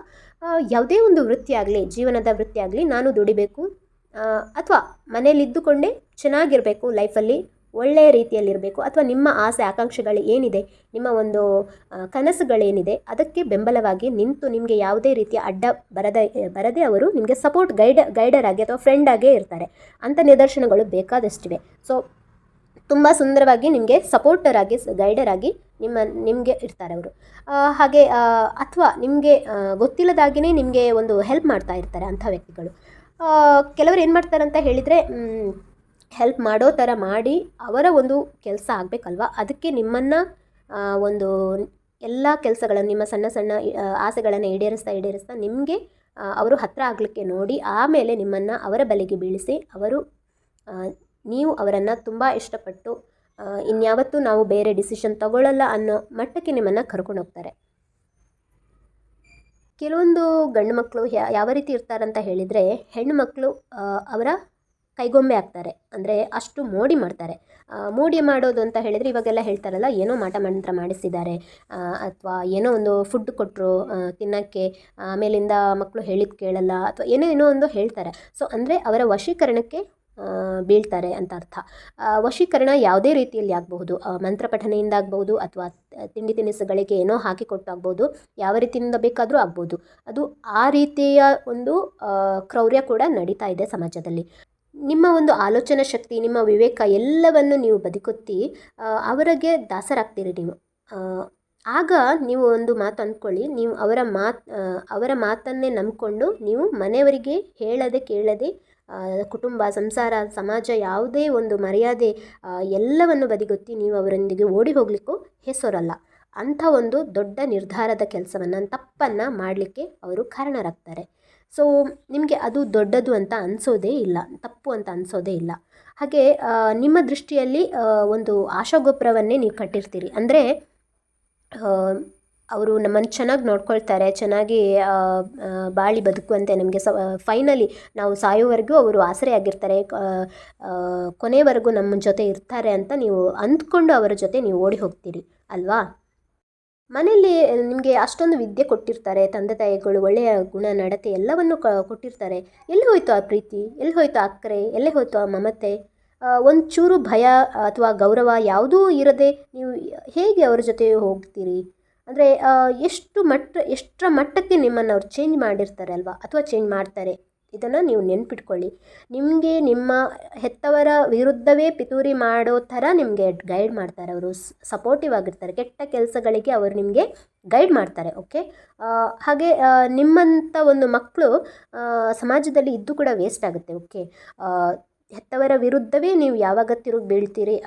ಯಾವುದೇ ಒಂದು ವೃತ್ತಿ ಆಗಲಿ, ಜೀವನದ ವೃತ್ತಿ ಆಗಲಿ, ನಾನು ದುಡಿಬೇಕು, ಅಥವಾ ಮನೇಲಿದ್ದುಕೊಂಡೇ ಚೆನ್ನಾಗಿರಬೇಕು, ಲೈಫಲ್ಲಿ ಒಳ್ಳೆಯ ರೀತಿಯಲ್ಲಿರಬೇಕು, ಅಥವಾ ನಿಮ್ಮ ಆಸೆ ಆಕಾಂಕ್ಷೆಗಳು ಏನಿದೆ, ನಿಮ್ಮ ಒಂದು ಕನಸುಗಳೇನಿದೆ, ಅದಕ್ಕೆ ಬೆಂಬಲವಾಗಿ ನಿಂತು ನಿಮಗೆ ಯಾವುದೇ ರೀತಿಯ ಅಡ್ಡ ಬರದೆ ಅವರು ನಿಮಗೆ ಸಪೋರ್ಟ್ ಗೈಡರ್ ಆಗಿ ಅಥವಾ ಫ್ರೆಂಡ್ ಆಗೇ ಇರ್ತಾರೆ. ಅಂಥ ನಿದರ್ಶನಗಳು ಬೇಕಾದಷ್ಟಿವೆ. ಸೊ ತುಂಬ ಸುಂದರವಾಗಿ ನಿಮಗೆ ಸಪೋರ್ಟರ್ ಆಗಿ, ಗೈಡರ್ ಆಗಿ ನಿಮಗೆ ಇರ್ತಾರೆ ಅವರು. ಹಾಗೆ ಅಥವಾ ನಿಮಗೆ ಗೊತ್ತಿಲ್ಲದಾಗಿಯೇ ನಿಮಗೆ ಒಂದು ಹೆಲ್ಪ್ ಮಾಡ್ತಾ ಇರ್ತಾರೆ ಅಂಥ ವ್ಯಕ್ತಿಗಳು. ಕೆಲವರು ಏನು ಮಾಡ್ತಾರೆ ಅಂತ ಹೇಳಿದರೆ, ಹೆಲ್ಪ್ ಮಾಡೋ ಥರ ಮಾಡಿ ಅವರ ಒಂದು ಕೆಲಸ ಆಗಬೇಕಲ್ವ, ಅದಕ್ಕೆ ನಿಮ್ಮನ್ನು ಒಂದು ಎಲ್ಲ ಕೆಲಸಗಳನ್ನು, ನಿಮ್ಮ ಸಣ್ಣ ಸಣ್ಣ ಆಸೆಗಳನ್ನು ಈಡೇರಿಸ್ತಾ ನಿಮಗೆ ಅವರು ಹತ್ತಿರ ಆಗಲಿಕ್ಕೆ ನೋಡಿ, ಆಮೇಲೆ ನಿಮ್ಮನ್ನು ಅವರ ಬಲೆಗೆ ಬೀಳಿಸಿ, ನೀವು ಅವರನ್ನು ತುಂಬ ಇಷ್ಟಪಟ್ಟು ಇನ್ಯಾವತ್ತೂ ನಾವು ಬೇರೆ ಡಿಸಿಷನ್ ತಗೊಳ್ಳಲ್ಲ ಅನ್ನೋ ಮಟ್ಟಕ್ಕೆ ನಿಮ್ಮನ್ನು ಕರ್ಕೊಂಡು ಹೋಗ್ತಾರೆ. ಕೆಲವೊಂದು ಗಂಡು ಮಕ್ಕಳು ಯಾವ ರೀತಿ ಇರ್ತಾರಂತ ಹೇಳಿದರೆ, ಹೆಣ್ಣು ಮಕ್ಕಳು ಅವರ ಕೈಗೊಂಬೆ ಆಗ್ತಾರೆ, ಅಂದರೆ ಅಷ್ಟು ಮೋಡಿ ಮಾಡ್ತಾರೆ. ಮೋಡಿ ಮಾಡೋದು ಅಂತ ಹೇಳಿದರೆ, ಇವಾಗೆಲ್ಲ ಹೇಳ್ತಾರಲ್ಲ, ಏನೋ ಮಾಟ ಮಂತ್ರ ಮಾಡಿಸಿದ್ದಾರೆ, ಅಥವಾ ಏನೋ ಒಂದು ಫುಡ್ ಕೊಟ್ಟರು ತಿನ್ನೋಕ್ಕೆ, ಆಮೇಲಿಂದ ಮಕ್ಕಳು ಹೇಳಿದ್ದು ಕೇಳಲ್ಲ, ಅಥವಾ ಏನೋ ಒಂದು ಹೇಳ್ತಾರೆ. ಸೊ ಅಂದರೆ ಅವರ ವಶೀಕರಣಕ್ಕೆ ಬೀಳ್ತಾರೆ ಅಂತ ಅರ್ಥ. ವಶೀಕರಣ ಯಾವುದೇ ರೀತಿಯಲ್ಲಿ ಆಗಬಹುದು, ಮಂತ್ರ ಪಠನೆಯಿಂದ ಆಗಬಹುದು, ಅಥವಾ ತಿಂಡಿ ತಿನಿಸುಗಳಿಗೆ ಏನೋ ಹಾಕಿಕೊಟ್ಟಾಗ್ಬೋದು, ಯಾವ ರೀತಿಯಿಂದ ಬೇಕಾದರೂ ಆಗ್ಬೋದು. ಅದು ಆ ರೀತಿಯ ಒಂದು ಕ್ರೌರ್ಯ ಕೂಡ ನಡೀತಾ ಇದೆ ಸಮಾಜದಲ್ಲಿ. ನಿಮ್ಮ ಒಂದು ಆಲೋಚನಾ ಶಕ್ತಿ, ನಿಮ್ಮ ವಿವೇಕ ಎಲ್ಲವನ್ನು ನೀವು ಬದಿಗೊತ್ತಿ ಅವರಿಗೆ ದಾಸರಾಗ್ತೀರಿ ನೀವು. ಆಗ ನೀವು ಒಂದು ಮಾತು ಅಂದ್ಕೊಳ್ಳಿ, ನೀವು ಅವರ ಮಾತನ್ನೇ ನಂಬಿಕೊಂಡು ನೀವು ಮನೆಯವರಿಗೆ ಹೇಳದೆ ಕೇಳದೆ ಕುಟುಂಬ, ಸಂಸಾರ, ಸಮಾಜ, ಯಾವುದೇ ಒಂದು ಮರ್ಯಾದೆ ಎಲ್ಲವನ್ನು ಬದಿಗೊತ್ತಿ ನೀವು ಅವರೊಂದಿಗೆ ಓಡಿ ಹೋಗಲಿಕ್ಕೂ ಹೆಸರಲ್ಲ. ಅಂಥ ಒಂದು ದೊಡ್ಡ ನಿರ್ಧಾರದ ಕೆಲಸವನ್ನು, ತಪ್ಪನ್ನು ಮಾಡಲಿಕ್ಕೆ ಅವರು ಕಾರಣರಾಗ್ತಾರೆ. ಸೊ ನಿಮಗೆ ಅದು ದೊಡ್ಡದು ಅಂತ ಅನಿಸೋದೇ ಇಲ್ಲ, ತಪ್ಪು ಅಂತ ಅನಿಸೋದೇ ಇಲ್ಲ. ಹಾಗೆ ನಿಮ್ಮ ದೃಷ್ಟಿಯಲ್ಲಿ ಒಂದು ಆಶಾಗೋಪುರವನ್ನೇ ನೀವು ಕಟ್ಟಿರ್ತೀರಿ. ಅಂದರೆ ಅವರು ನಮ್ಮನ್ನು ಚೆನ್ನಾಗಿ ನೋಡ್ಕೊಳ್ತಾರೆ, ಚೆನ್ನಾಗಿ ಬಾಳಿ ಬದುಕುವಂತೆ ನಮಗೆ ಫೈನಲಿ ನಾವು ಸಾಯೋವರೆಗೂ ಅವರು ಆಸರೆಯಾಗಿರ್ತಾರೆ, ಕೊನೆವರೆಗೂ ನಮ್ಮ ಜೊತೆ ಇರ್ತಾರೆ ಅಂತ ನೀವು ಅಂದ್ಕೊಂಡು ಅವರ ಜೊತೆ ನೀವು ಓಡಿ ಹೋಗ್ತೀರಿ ಅಲ್ವಾ. ಮನೆಯಲ್ಲಿ ನಿಮಗೆ ಅಷ್ಟೊಂದು ವಿದ್ಯೆ ಕೊಟ್ಟಿರ್ತಾರೆ, ತಂದೆ ತಾಯಿಗಳು ಒಳ್ಳೆಯ ಗುಣ ನಡತೆ ಎಲ್ಲವನ್ನು ಕೊಟ್ಟಿರ್ತಾರೆ. ಎಲ್ಲಿ ಹೋಯಿತು ಆ ಪ್ರೀತಿ, ಎಲ್ಲಿ ಹೋಯಿತು ಆ ಅಕ್ಕರೆ, ಎಲ್ಲಿ ಹೋಯಿತು ಆ ಮಮತೆ, ಒಂಚೂರು ಭಯ ಅಥವಾ ಗೌರವ ಯಾವುದೂ ಇರದೆ ನೀವು ಹೇಗೆ ಅವರ ಜೊತೆ ಹೋಗ್ತೀರಿ? ಅಂದರೆ ಎಷ್ಟರ ಮಟ್ಟಕ್ಕೆ ನಿಮ್ಮನ್ನು ಅವ್ರು ಚೇಂಜ್ ಮಾಡಿರ್ತಾರೆ ಅಲ್ವಾ, ಅಥವಾ ಚೇಂಜ್ ಮಾಡ್ತಾರೆ. ಇದನ್ನು ನೀವು ನೆನ್ಪಿಟ್ಕೊಳ್ಳಿ. ನಿಮಗೆ ನಿಮ್ಮ ಹೆತ್ತವರ ವಿರುದ್ಧವೇ ಪಿತೂರಿ ಮಾಡೋ ಥರ ನಿಮಗೆ ಗೈಡ್ ಮಾಡ್ತಾರೆ ಅವರು, ಸಪೋರ್ಟಿವ್ ಆಗಿರ್ತಾರೆ. ಕೆಟ್ಟ ಕೆಲಸಗಳಿಗೆ ಅವರು ನಿಮಗೆ ಗೈಡ್ ಮಾಡ್ತಾರೆ. ಓಕೆ, ಹಾಗೆ ನಿಮ್ಮಂಥ ಒಂದು ಮಕ್ಕಳು ಸಮಾಜದಲ್ಲಿ ಇದ್ದು ಕೂಡ ವೇಸ್ಟ್ ಆಗುತ್ತೆ. ಓಕೆ, ಹೆತ್ತವರ ವಿರುದ್ಧವೇ ನೀವು ಯಾವಾಗ ತಿರುಗಿ ಬೀಳ್ತೀರಿ,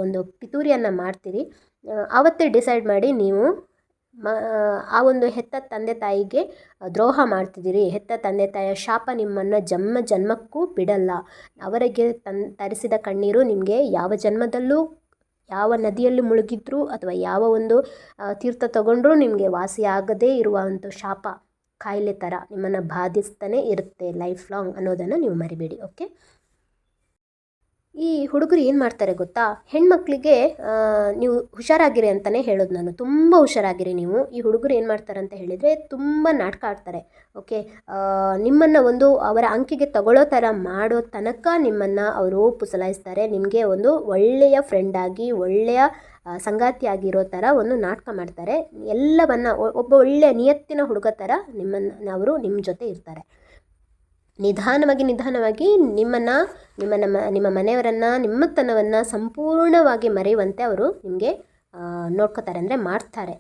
ಒಂದು ಪಿತೂರಿಯನ್ನು ಮಾಡ್ತೀರಿ, ಆವತ್ತೇ ಡಿಸೈಡ್ ಮಾಡಿ ನೀವು ಆ ಒಂದು ಹೆತ್ತ ತಂದೆ ತಾಯಿಗೆ ದ್ರೋಹ ಮಾಡ್ತಿದ್ದೀರಿ. ಹೆತ್ತ ತಂದೆ ತಾಯಿಯ ಶಾಪ ನಿಮ್ಮನ್ನು ಜನ್ಮಕ್ಕೂ ಬಿಡಲ್ಲ. ಅವರಿಗೆ ತರಿಸಿದ ಕಣ್ಣೀರು ನಿಮಗೆ ಯಾವ ಜನ್ಮದಲ್ಲೂ, ಯಾವ ನದಿಯಲ್ಲಿ ಮುಳುಗಿದ್ರೂ ಅಥವಾ ಯಾವ ಒಂದು ತೀರ್ಥ ತಗೊಂಡ್ರೂ ನಿಮಗೆ ವಾಸಿಯಾಗದೇ ಇರುವಂಥ ಶಾಪ, ಕಾಯಿಲೆ ಥರ ನಿಮ್ಮನ್ನು ಬಾಧಿಸ್ತಾನೆ ಇರುತ್ತೆ ಲೈಫ್ ಲಾಂಗ್ ಅನ್ನೋದನ್ನು ನೀವು ಮರಿಬೇಡಿ. ಓಕೆ, ಈ ಹುಡುಗರು ಏನು ಮಾಡ್ತಾರೆ ಗೊತ್ತಾ, ಹೆಣ್ಮಕ್ಳಿಗೆ ನೀವು ಹುಷಾರಾಗಿರಿ ಅಂತಲೇ ಹೇಳೋದು ನಾನು. ತುಂಬ ಹುಷಾರಾಗಿರಿ ನೀವು. ಈ ಹುಡುಗರು ಏನು ಮಾಡ್ತಾರೆ ಅಂತ ಹೇಳಿದರೆ, ತುಂಬ ನಾಟಕ ಆಡ್ತಾರೆ. ಓಕೆ, ನಿಮ್ಮನ್ನು ಒಂದು ಅವರ ಅಂಕಿಗೆ ತಗೊಳ್ಳೋ ಥರ ಮಾಡೋ ತನಕ ನಿಮ್ಮನ್ನು ಅವರು ಪುಸಲಾಯಿಸ್ತಾರೆ. ನಿಮಗೆ ಒಂದು ಒಳ್ಳೆಯ ಫ್ರೆಂಡಾಗಿ, ಒಳ್ಳೆಯ ಸಂಗಾತಿಯಾಗಿರೋ ಥರ ಒಂದು ನಾಟಕ ಮಾಡ್ತಾರೆ. ಎಲ್ಲವನ್ನು ಒಬ್ಬ ಒಳ್ಳೆಯ ನಿಯತ್ತಿನ ಹುಡುಗ ಥರ ಅವರು ನಿಮ್ಮ ಜೊತೆ ಇರ್ತಾರೆ. ನಿಧಾನವಾಗಿ ನಿಮ್ಮ ಮನೆಯವರನ್ನು, ನಿಮ್ಮತನವನ್ನು ಸಂಪೂರ್ಣವಾಗಿ ಮರೆಯುವಂತೆ ಅವರು ನಿಮಗೆ ನೋಡ್ಕೋತಾರೆ, ಅಂದರೆ ಮಾಡ್ತಾರೆ.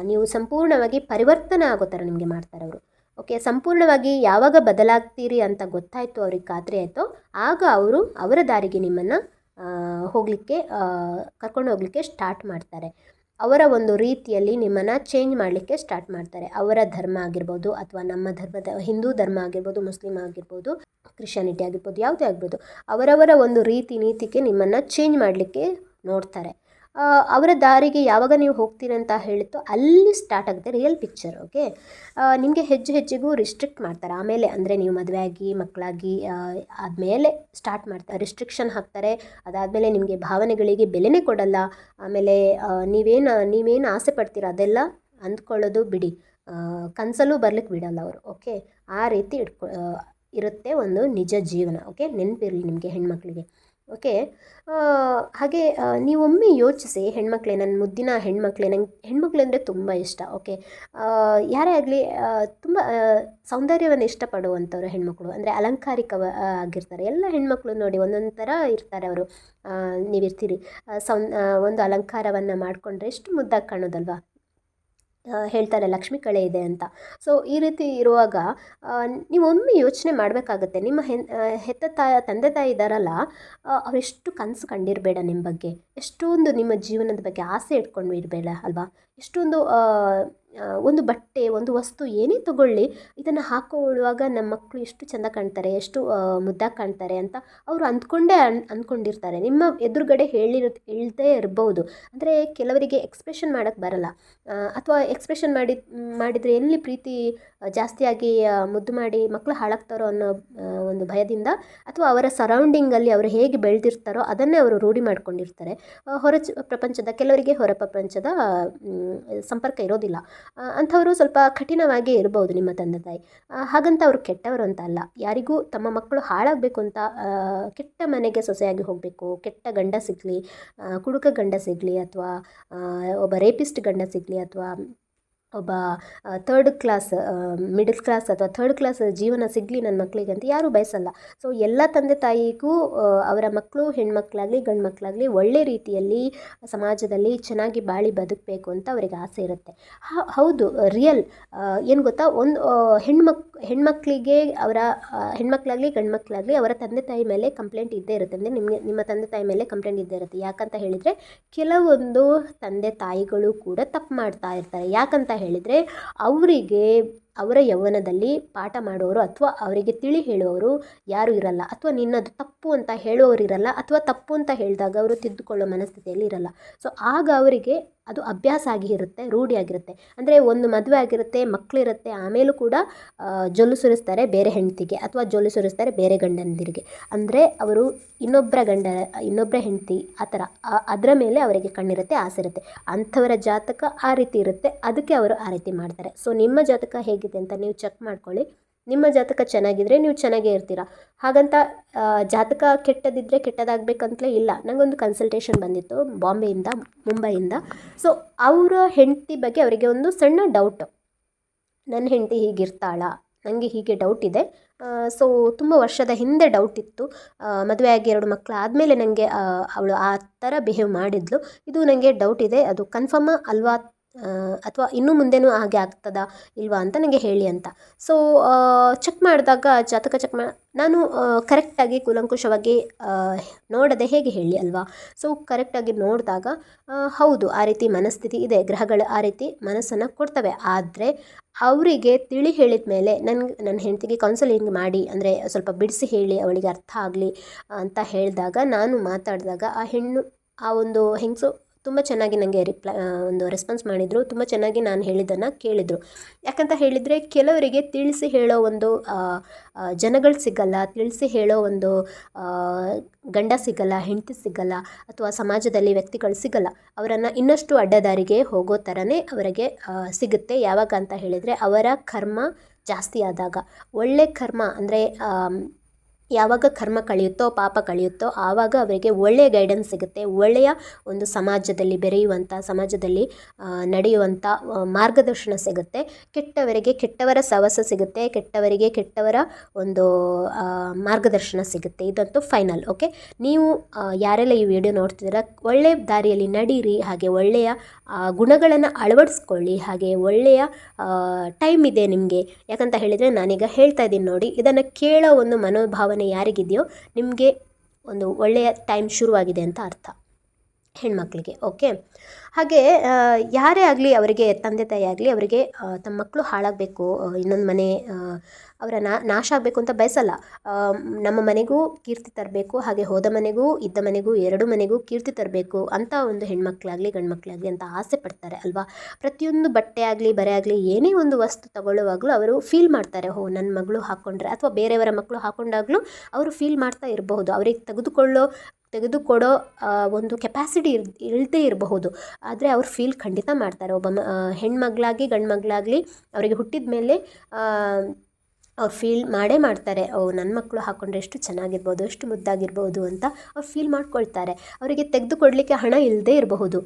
ನೀವು ಸಂಪೂರ್ಣವಾಗಿ ಪರಿವರ್ತನೆ ಆಗೋ ಥರ ನಿಮಗೆ ಮಾಡ್ತಾರೆ ಅವರು. ಓಕೆ, ಸಂಪೂರ್ಣವಾಗಿ ಯಾವಾಗ ಬದಲಾಗ್ತೀರಿ ಅಂತ ಗೊತ್ತಾಯಿತು, ಅವ್ರಿಗೆ ಖಾತ್ರಿ ಆಯಿತು, ಆಗ ಅವರು ಅವರ ದಾರಿಗೆ ನಿಮ್ಮನ್ನು ಕರ್ಕೊಂಡು ಹೋಗಲಿಕ್ಕೆ ಸ್ಟಾರ್ಟ್ ಮಾಡ್ತಾರೆ. ಅವರ ಒಂದು ರೀತಿಯಲ್ಲಿ ನಿಮ್ಮನ್ನು ಚೇಂಜ್ ಮಾಡಲಿಕ್ಕೆ ಸ್ಟಾರ್ಟ್ ಮಾಡ್ತಾರೆ. ಅವರ ಧರ್ಮ ಆಗಿರ್ಬೋದು, ಅಥವಾ ನಮ್ಮ ಧರ್ಮದ ಹಿಂದೂ ಧರ್ಮ ಆಗಿರ್ಬೋದು, ಮುಸ್ಲಿಮ್ ಆಗಿರ್ಬೋದು, ಕ್ರಿಶ್ಚಿಯಾನಿಟಿ ಆಗಿರ್ಬೋದು, ಯಾವುದೇ ಆಗ್ಬೋದು, ಅವರವರ ಒಂದು ರೀತಿ ನೀತಿಗೆ ನಿಮ್ಮನ್ನು ಚೇಂಜ್ ಮಾಡಲಿಕ್ಕೆ ನೋಡ್ತಾರೆ. ಅವರ ದಾರಿಗೆ ಯಾವಾಗ ನೀವು ಹೋಗ್ತೀರಿ ಅಂತ ಹೇಳುತ್ತೋ ಅಲ್ಲಿ ಸ್ಟಾರ್ಟ್ ಆಗುತ್ತೆ ರಿಯಲ್ ಪಿಕ್ಚರ್. ಓಕೆ, ನಿಮಗೆ ಹೆಜ್ಜೆ ಹೆಜ್ಜೆಗೂ ರಿಸ್ಟ್ರಿಕ್ಟ್ ಮಾಡ್ತಾರೆ. ಆಮೇಲೆ ಅಂದರೆ ನೀವು ಮದುವೆ ಆಗಿ ಮಕ್ಕಳಾಗಿ ಆದಮೇಲೆ ಸ್ಟಾರ್ಟ್ ಮಾಡ್ತಾರೆ, ರಿಸ್ಟ್ರಿಕ್ಷನ್ ಹಾಕ್ತಾರೆ. ಅದಾದಮೇಲೆ ನಿಮಗೆ ಭಾವನೆಗಳಿಗೆ ಬೆಲೆನೇ ಕೊಡಲ್ಲ. ಆಮೇಲೆ ನೀವೇನು ಆಸೆ ಪಡ್ತೀರ ಅದೆಲ್ಲ ಅಂದ್ಕೊಳ್ಳೋದು ಬಿಡಿ, ಕನಸಲ್ಲೂ ಬರ್ಲಿಕ್ಕೆ ಬಿಡಲ್ಲ ಅವರು. ಓಕೆ, ಆ ರೀತಿ ಇರುತ್ತೆ ಒಂದು ನಿಜ ಜೀವನ. ಓಕೆ, ನೆನಪಿರಲಿ ನಿಮಗೆ ಹೆಣ್ಮಕ್ಳಿಗೆ. ಓಕೆ, ಹಾಗೆ ನೀವೊಮ್ಮೆ ಯೋಚಿಸಿ ಹೆಣ್ಮಕ್ಳೇ, ನನ್ನ ಮುದ್ದಿನ ಹೆಣ್ಮಕ್ಳೇ, ನಂಗೆ ಹೆಣ್ಮಕ್ಳು ಅಂದರೆ ತುಂಬ ಇಷ್ಟ. ಓಕೆ, ಯಾರೇ ಆಗಲಿ ತುಂಬ ಸೌಂದರ್ಯವನ್ನು ಇಷ್ಟಪಡುವಂಥವ್ರು ಹೆಣ್ಮಕ್ಳು, ಅಂದರೆ ಆಗಿರ್ತಾರೆ. ಎಲ್ಲ ಹೆಣ್ಮಕ್ಳು ನೋಡಿ ಒಂದೊಂದು ಥರ ಇರ್ತಾರೆ ಅವರು. ನೀವಿರ್ತೀರಿ ಒಂದು ಅಲಂಕಾರವನ್ನು ಮಾಡಿಕೊಂಡ್ರೆ ಎಷ್ಟು ಮುದ್ದಾಗಿ ಕಾಣೋದಲ್ವಾ. ಹೇಳ್ತಾರೆ ಲಕ್ಷ್ಮಿ ಕಳೆ ಇದೆ ಅಂತ. ಸೊ ಈ ರೀತಿ ಇರುವಾಗ ನೀವೊಮ್ಮೆ ಯೋಚನೆ ಮಾಡಬೇಕಾಗತ್ತೆ, ನಿಮ್ಮ ತಂದೆ ತಾಯಿ ಇದ್ದಾರಲ್ಲ, ಅವರೆಷ್ಟು ಕನಸು ಕಂಡಿರಬೇಡ ನಿಮ್ಮ ಬಗ್ಗೆ, ಎಷ್ಟೊಂದು ನಿಮ್ಮ ಜೀವನದ ಬಗ್ಗೆ ಆಸೆ ಇಟ್ಕೊಂಡು ಇರಬೇಡ ಅಲ್ವಾ. ಎಷ್ಟೊಂದು ಒಂದು ಬಟ್ಟೆ, ಒಂದು ವಸ್ತು ಏನೇ ತಗೊಳ್ಳಿ, ಇದನ್ನು ಹಾಕೊಳ್ಳುವಾಗ ನಮ್ಮ ಮಕ್ಕಳು ಎಷ್ಟು ಚೆಂದ ಕಾಣ್ತಾರೆ, ಎಷ್ಟು ಮುದ್ದಾಗಿ ಕಾಣ್ತಾರೆ ಅಂತ ಅವರು ಅಂದ್ಕೊಂಡಿರ್ತಾರೆ. ನಿಮ್ಮ ಎದುರುಗಡೆ ಹೇಳ್ದೇ ಇರ್ಬೋದು. ಅಂದರೆ ಕೆಲವರಿಗೆ ಎಕ್ಸ್ಪ್ರೆಷನ್ ಮಾಡೋಕ್ಕೆ ಬರಲ್ಲ, ಅಥವಾ ಎಕ್ಸ್ಪ್ರೆಷನ್ ಮಾಡಿದರೆ ಎಲ್ಲಿ ಪ್ರೀತಿ ಜಾಸ್ತಿಯಾಗಿ ಮುದ್ದು ಮಾಡಿ ಮಕ್ಕಳು ಹಾಳಾಗ್ತಾರೋ ಅನ್ನೋ ಒಂದು ಭಯದಿಂದ, ಅಥವಾ ಅವರ ಸರೌಂಡಿಂಗಲ್ಲಿ ಅವರು ಹೇಗೆ ಬೆಳೆದಿರ್ತಾರೋ ಅದನ್ನೇ ಅವರು ರೂಢಿ ಮಾಡ್ಕೊಂಡಿರ್ತಾರೆ. ಕೆಲವರಿಗೆ ಹೊರ ಪ್ರಪಂಚದ ಸಂಪರ್ಕ ಇರೋದಿಲ್ಲ. ಅಂಥವರು ಸ್ವಲ್ಪ ಕಠಿಣವಾಗಿ ಇರ್ಬೋದು ನಿಮ್ಮ ತಂದೆ ತಾಯಿ. ಹಾಗಂತ ಅವರು ಕೆಟ್ಟವರು ಅಂತ ಅಲ್ಲ. ಯಾರಿಗೂ ತಮ್ಮ ಮಕ್ಕಳು ಹಾಳಾಗಬೇಕು ಅಂತ ಕೆಟ್ಟ ಮನೆಗೆ ಸೊಸೆಯಾಗಿ ಹೋಗಬೇಕು, ಕೆಟ್ಟ ಗಂಡ ಸಿಗಲಿ, ಕುಡುಕ ಗಂಡ ಸಿಗಲಿ, ಅಥವಾ ಒಬ್ಬ ರೇಪಿಸ್ಟ್ ಗಂಡ ಸಿಗಲಿ, ಅಥವಾ ಒಬ್ಬ ಮಿಡಲ್ ಕ್ಲಾಸ್ ಅಥವಾ ಥರ್ಡ್ ಕ್ಲಾಸ್ ಜೀವನ ಸಿಗಲಿ ನನ್ನ ಮಕ್ಕಳಿಗೆ ಅಂತ ಯಾರೂ ಬಯಸಲ್ಲ. ಸೊ ಎಲ್ಲ ತಂದೆ ತಾಯಿಗೂ ಅವರ ಮಕ್ಕಳು, ಹೆಣ್ಮಕ್ಳಾಗಲಿ ಗಂಡು ಮಕ್ಕಳಾಗಲಿ ಒಳ್ಳೆ ರೀತಿಯಲ್ಲಿ ಸಮಾಜದಲ್ಲಿ ಚೆನ್ನಾಗಿ ಬಾಳಿ ಬದುಕಬೇಕು ಅಂತ ಅವರಿಗೆ ಆಸೆ ಇರುತ್ತೆ. ಹೌದು, ರಿಯಲ್. ಏನು ಗೊತ್ತಾ, ಒಂದು ಹೆಣ್ಮಕ್ಳಿಗೆ ಹೆಣ್ಮಕ್ಳಾಗಲಿ ಗಂಡು ಮಕ್ಕಳಾಗಲಿ ಅವರ ತಂದೆ ತಾಯಿ ಮೇಲೆ ಕಂಪ್ಲೇಂಟ್ ಇದ್ದೇ ಇರುತ್ತೆ. ಅಂದರೆ ನಿಮ್ಮ ತಂದೆ ತಾಯಿ ಮೇಲೆ ಕಂಪ್ಲೇಂಟ್ ಇದ್ದೇ ಇರುತ್ತೆ. ಯಾಕಂತ ಹೇಳಿದರೆ ಕೆಲವೊಂದು ತಂದೆ ತಾಯಿಗಳು ಕೂಡ ತಪ್ಪು ಮಾಡ್ತಾ ಇರ್ತಾರೆ. ಯಾಕಂತ ಹೇಳಿದರೆ ಅವರಿಗೆ ಅವರ ಯೌವನದಲ್ಲಿ ಪಾಠ ಮಾಡೋರು ಅಥವಾ ಅವರಿಗೆ ತಿಳಿ ಹೇಳುವವರು ಯಾರೂ ಇರಲ್ಲ, ಅಥವಾ ನಿನ್ನದು ತಪ್ಪು ಅಂತ ಹೇಳುವವರು ಇರಲ್ಲ, ಅಥವಾ ತಪ್ಪು ಅಂತ ಹೇಳಿದಾಗ ಅವರು ತಿದ್ದುಕೊಳ್ಳೋ ಮನಸ್ಥಿತಿಯಲ್ಲಿ ಇರಲ್ಲ. ಸೊ ಆಗ ಅವರಿಗೆ ಅದು ಅಭ್ಯಾಸ ಆಗಿರುತ್ತೆ, ರೂಢಿಯಾಗಿರುತ್ತೆ. ಅಂದರೆ ಒಂದು ಮದುವೆ ಆಗಿರುತ್ತೆ, ಮಕ್ಕಳಿರುತ್ತೆ, ಆಮೇಲೂ ಕೂಡ ಜೊಲ್ಲು ಸುರಿಸ್ತಾರೆ ಬೇರೆ ಹೆಂಡತಿಗೆ, ಅಥವಾ ಜೊಲ್ಲು ಸುರಿಸ್ತಾರೆ ಬೇರೆ ಗಂಡಂದಿರಿಗೆ. ಅಂದರೆ ಅವರು ಇನ್ನೊಬ್ಬರ ಹೆಂಡತಿ ಆ ಥರ ಅದರ ಮೇಲೆ ಅವರಿಗೆ ಕಣ್ಣಿರುತ್ತೆ, ಆಸೆ ಇರುತ್ತೆ. ಅಂಥವರ ಜಾತಕ ಆ ರೀತಿ ಇರುತ್ತೆ, ಅದಕ್ಕೆ ಅವರು ಆ ರೀತಿ ಮಾಡ್ತಾರೆ. ಸೊ ನಿಮ್ಮ ಜಾತಕ ಹೇಗಿದೆ ಅಂತ ನೀವು ಚೆಕ್ ಮಾಡ್ಕೊಳ್ಳಿ. ನಿಮ್ಮ ಜಾತಕ ಚೆನ್ನಾಗಿದ್ದರೆ ನೀವು ಚೆನ್ನಾಗೇ ಇರ್ತೀರ. ಹಾಗಂತ ಜಾತಕ ಕೆಟ್ಟದಿದ್ದರೆ ಕೆಟ್ಟದಾಗಬೇಕಂತಲೇ ಇಲ್ಲ. ನನಗೊಂದು ಕನ್ಸಲ್ಟೇಷನ್ ಬಂದಿತ್ತು ಮುಂಬೈಯಿಂದ. ಸೊ ಅವರ ಹೆಂಡತಿ ಬಗ್ಗೆ ಅವರಿಗೆ ಒಂದು ಸಣ್ಣ ಡೌಟು, ನನ್ನ ಹೆಂಡತಿ ಹೀಗಿರ್ತಾಳಾ, ನನಗೆ ಹೀಗೆ ಡೌಟ್ ಇದೆ. ಸೊ ತುಂಬ ವರ್ಷದ ಹಿಂದೆ ಡೌಟ್ ಇತ್ತು. ಮದುವೆ ಆಗಿ 2 ಮಕ್ಕಳು ಆದಮೇಲೆ ನನಗೆ ಅವಳು ಆ ಥರ ಬಿಹೇವ್ ಮಾಡಿದ್ಲು. ಇದು ನನಗೆ ಡೌಟ್ ಇದೆ, ಅದು ಕನ್ಫರ್ಮಾ ಅಲ್ವಾ, ಅಥವಾ ಇನ್ನು ಮುಂದೆನೂ ಹಾಗೆ ಆಗ್ತದಾ ಇಲ್ವಾ ಅಂತ ನನಗೆ ಹೇಳಿ ಅಂತ. ಸೊ ಚೆಕ್ ಮಾಡಿದಾಗ ಜಾತಕ ನಾನು ಕರೆಕ್ಟಾಗಿ ಕೂಲಂಕುಷವಾಗಿ ನೋಡದೆ ಹೇಗೆ ಹೇಳಿ ಅಲ್ವಾ. ಸೊ ಕರೆಕ್ಟಾಗಿ ನೋಡಿದಾಗ ಹೌದು, ಆ ರೀತಿ ಮನಸ್ಥಿತಿ ಇದೆ, ಗ್ರಹಗಳು ಆ ರೀತಿ ಮನಸ್ಸನ್ನು ಕೊಡ್ತವೆ. ಆದರೆ ಅವರಿಗೆ ತಿಳಿ ಹೇಳಿದ ಮೇಲೆ ನನ್ನ ಹೆಂಡತಿಗೆ ಕೌನ್ಸಲಿಂಗ್ ಮಾಡಿ, ಅಂದರೆ ಸ್ವಲ್ಪ ಬಿಡಿಸಿ ಹೇಳಿ ಅವಳಿಗೆ ಅರ್ಥ ಆಗಲಿ ಅಂತ ಹೇಳಿದಾಗ, ನಾನು ಮಾತಾಡಿದಾಗ ಆ ಒಂದು ಹೆಂಗಸು ತುಂಬ ಚೆನ್ನಾಗಿ ನನಗೆ ರೆಸ್ಪಾನ್ಸ್ ಮಾಡಿದರು. ತುಂಬ ಚೆನ್ನಾಗಿ ನಾನು ಹೇಳಿದ್ದನ್ನು ಕೇಳಿದರು. ಯಾಕಂತ ಹೇಳಿದರೆ ಕೆಲವರಿಗೆ ತಿಳಿಸಿ ಹೇಳೋ ಒಂದು ಜನಗಳು ಸಿಗಲ್ಲ, ತಿಳಿಸಿ ಹೇಳೋ ಒಂದು ಗಂಡ ಸಿಗಲ್ಲ, ಹೆಂಡತಿ ಸಿಗಲ್ಲ, ಅಥವಾ ಸಮಾಜದಲ್ಲಿ ವ್ಯಕ್ತಿಗಳು ಸಿಗಲ್ಲ. ಅವರನ್ನು ಇನ್ನಷ್ಟು ಅಡ್ಡದಾರಿಗೆ ಹೋಗೋ ಥರನೇ ಅವರಿಗೆ ಸಿಗುತ್ತೆ. ಯಾವಾಗ ಅಂತ ಹೇಳಿದರೆ ಅವರ ಕರ್ಮ ಜಾಸ್ತಿ ಆದಾಗ. ಒಳ್ಳೆ ಕರ್ಮ ಅಂದರೆ ಯಾವಾಗ ಕರ್ಮ ಕಳೆಯುತ್ತೋ, ಪಾಪ ಕಳೆಯುತ್ತೋ, ಆವಾಗ ಅವರಿಗೆ ಒಳ್ಳೆಯ ಗೈಡೆನ್ಸ್ ಸಿಗುತ್ತೆ. ಒಳ್ಳೆಯ ಒಂದು ಸಮಾಜದಲ್ಲಿ ಬೆರೆಯುವಂಥ, ಸಮಾಜದಲ್ಲಿ ನಡೆಯುವಂಥ ಮಾರ್ಗದರ್ಶನ ಸಿಗುತ್ತೆ. ಕೆಟ್ಟವರಿಗೆ ಕೆಟ್ಟವರ ಸವಸ ಸಿಗುತ್ತೆ, ಕೆಟ್ಟವರಿಗೆ ಕೆಟ್ಟವರ ಒಂದು ಮಾರ್ಗದರ್ಶನ ಸಿಗುತ್ತೆ. ಇದಂತೂ ಫೈನಲ್. ಓಕೆ, ನೀವು ಯಾರೆಲ್ಲ ಈ ವಿಡಿಯೋ ನೋಡ್ತಿದ್ದೀರಾ, ಒಳ್ಳೆಯ ದಾರಿಯಲ್ಲಿ ನಡೀರಿ, ಹಾಗೆ ಒಳ್ಳೆಯ ಗುಣಗಳನ್ನು ಅಳವಡಿಸ್ಕೊಳ್ಳಿ. ಹಾಗೆ ಒಳ್ಳೆಯ ಟೈಮ್ ಇದೆ ನಿಮಗೆ. ಯಾಕಂತ ಹೇಳಿದರೆ ನಾನೀಗ ಹೇಳ್ತಾ ಇದ್ದೀನಿ ನೋಡಿ, ಇದನ್ನು ಕೇಳೋ ಒಂದು ಮನೋಭಾವನೆ ಯಾರಿಗಿದೆಯೋ ನಿಮಗೆ ಒಂದು ಒಳ್ಳೆಯ ಟೈಮ್ ಶುರುವಾಗಿದೆ ಅಂತ ಅರ್ಥ. ಹೆಣ್ಮಕ್ಳಿಗೆ. ಓಕೆ. ಹಾಗೆ ಯಾರೇ ಆಗಲಿ ಅವರಿಗೆ, ತಂದೆ ತಾಯಿ ಆಗಲಿ ಅವರಿಗೆ ತಮ್ಮ ಮಕ್ಕಳು ಹಾಳಾಗಬೇಕು, ಇನ್ನೊಂದು ಮನೆ ಅವರ ನಾಶ ಆಗಬೇಕು ಅಂತ ಬಯಸಲ್ಲ. ನಮ್ಮ ಮನೆಗೂ ಕೀರ್ತಿ ತರಬೇಕು, ಹಾಗೆ ಹೋದ ಮನೆಗೂ ಇದ್ದ ಮನೆಗೂ ಎರಡು ಮನೆಗೂ ಕೀರ್ತಿ ತರಬೇಕು ಅಂತ ಒಂದು ಹೆಣ್ಮಕ್ಳಾಗಲಿ ಗಂಡು ಮಕ್ಕಳಾಗಲಿ ಅಂತ ಆಸೆ ಪಡ್ತಾರೆ ಅಲ್ವಾ. ಪ್ರತಿಯೊಂದು ಬಟ್ಟೆ ಆಗಲಿ ಬರೆ ಆಗಲಿ ಏನೇ ಒಂದು ವಸ್ತು ತಗೊಳ್ಳುವಾಗಲೂ ಅವರು ಫೀಲ್ ಮಾಡ್ತಾರೆ, ಓ ನನ್ನ ಮಗಳು ಹಾಕ್ಕೊಂಡ್ರೆ, ಅಥವಾ ಬೇರೆಯವರ ಮಕ್ಕಳು ಹಾಕ್ಕೊಂಡಾಗಲೂ ಅವರು ಫೀಲ್ ಮಾಡ್ತಾ ಇರಬಹುದು. ಅವರಿಗೆ ತೆಗೆದುಕೊಡೋ ಒಂದು ಕೆಪಾಸಿಟಿ ಇಲ್ಲದೇ ಇರಬಹುದು, ಆದರೆ ಅವ್ರು ಫೀಲ್ ಖಂಡಿತ ಮಾಡ್ತಾರೆ. ಒಬ್ಬ ಹೆಣ್ಮಗಳಾಗಿ ಗಂಡು ಮಗಳಾಗಲಿ ಅವರಿಗೆ ಹುಟ್ಟಿದ ಮೇಲೆ ಅವ್ರು ಫೀಲ್ ಮಾಡೇ ಮಾಡ್ತಾರೆ, ಓ ನನ್ನ ಮಕ್ಕಳು ಹಾಕ್ಕೊಂಡ್ರೆ ಎಷ್ಟು ಚೆನ್ನಾಗಿರ್ಬೋದು, ಎಷ್ಟು ಮುದ್ದಾಗಿರ್ಬೋದು ಅಂತ ಅವ್ರು ಫೀಲ್ ಮಾಡ್ಕೊಳ್ತಾರೆ. ಅವರಿಗೆ ತೆಗೆದುಕೊಡ್ಲಿಕ್ಕೆ ಹಣ ಇಲ್ಲದೇ ಇರಬಹುದು,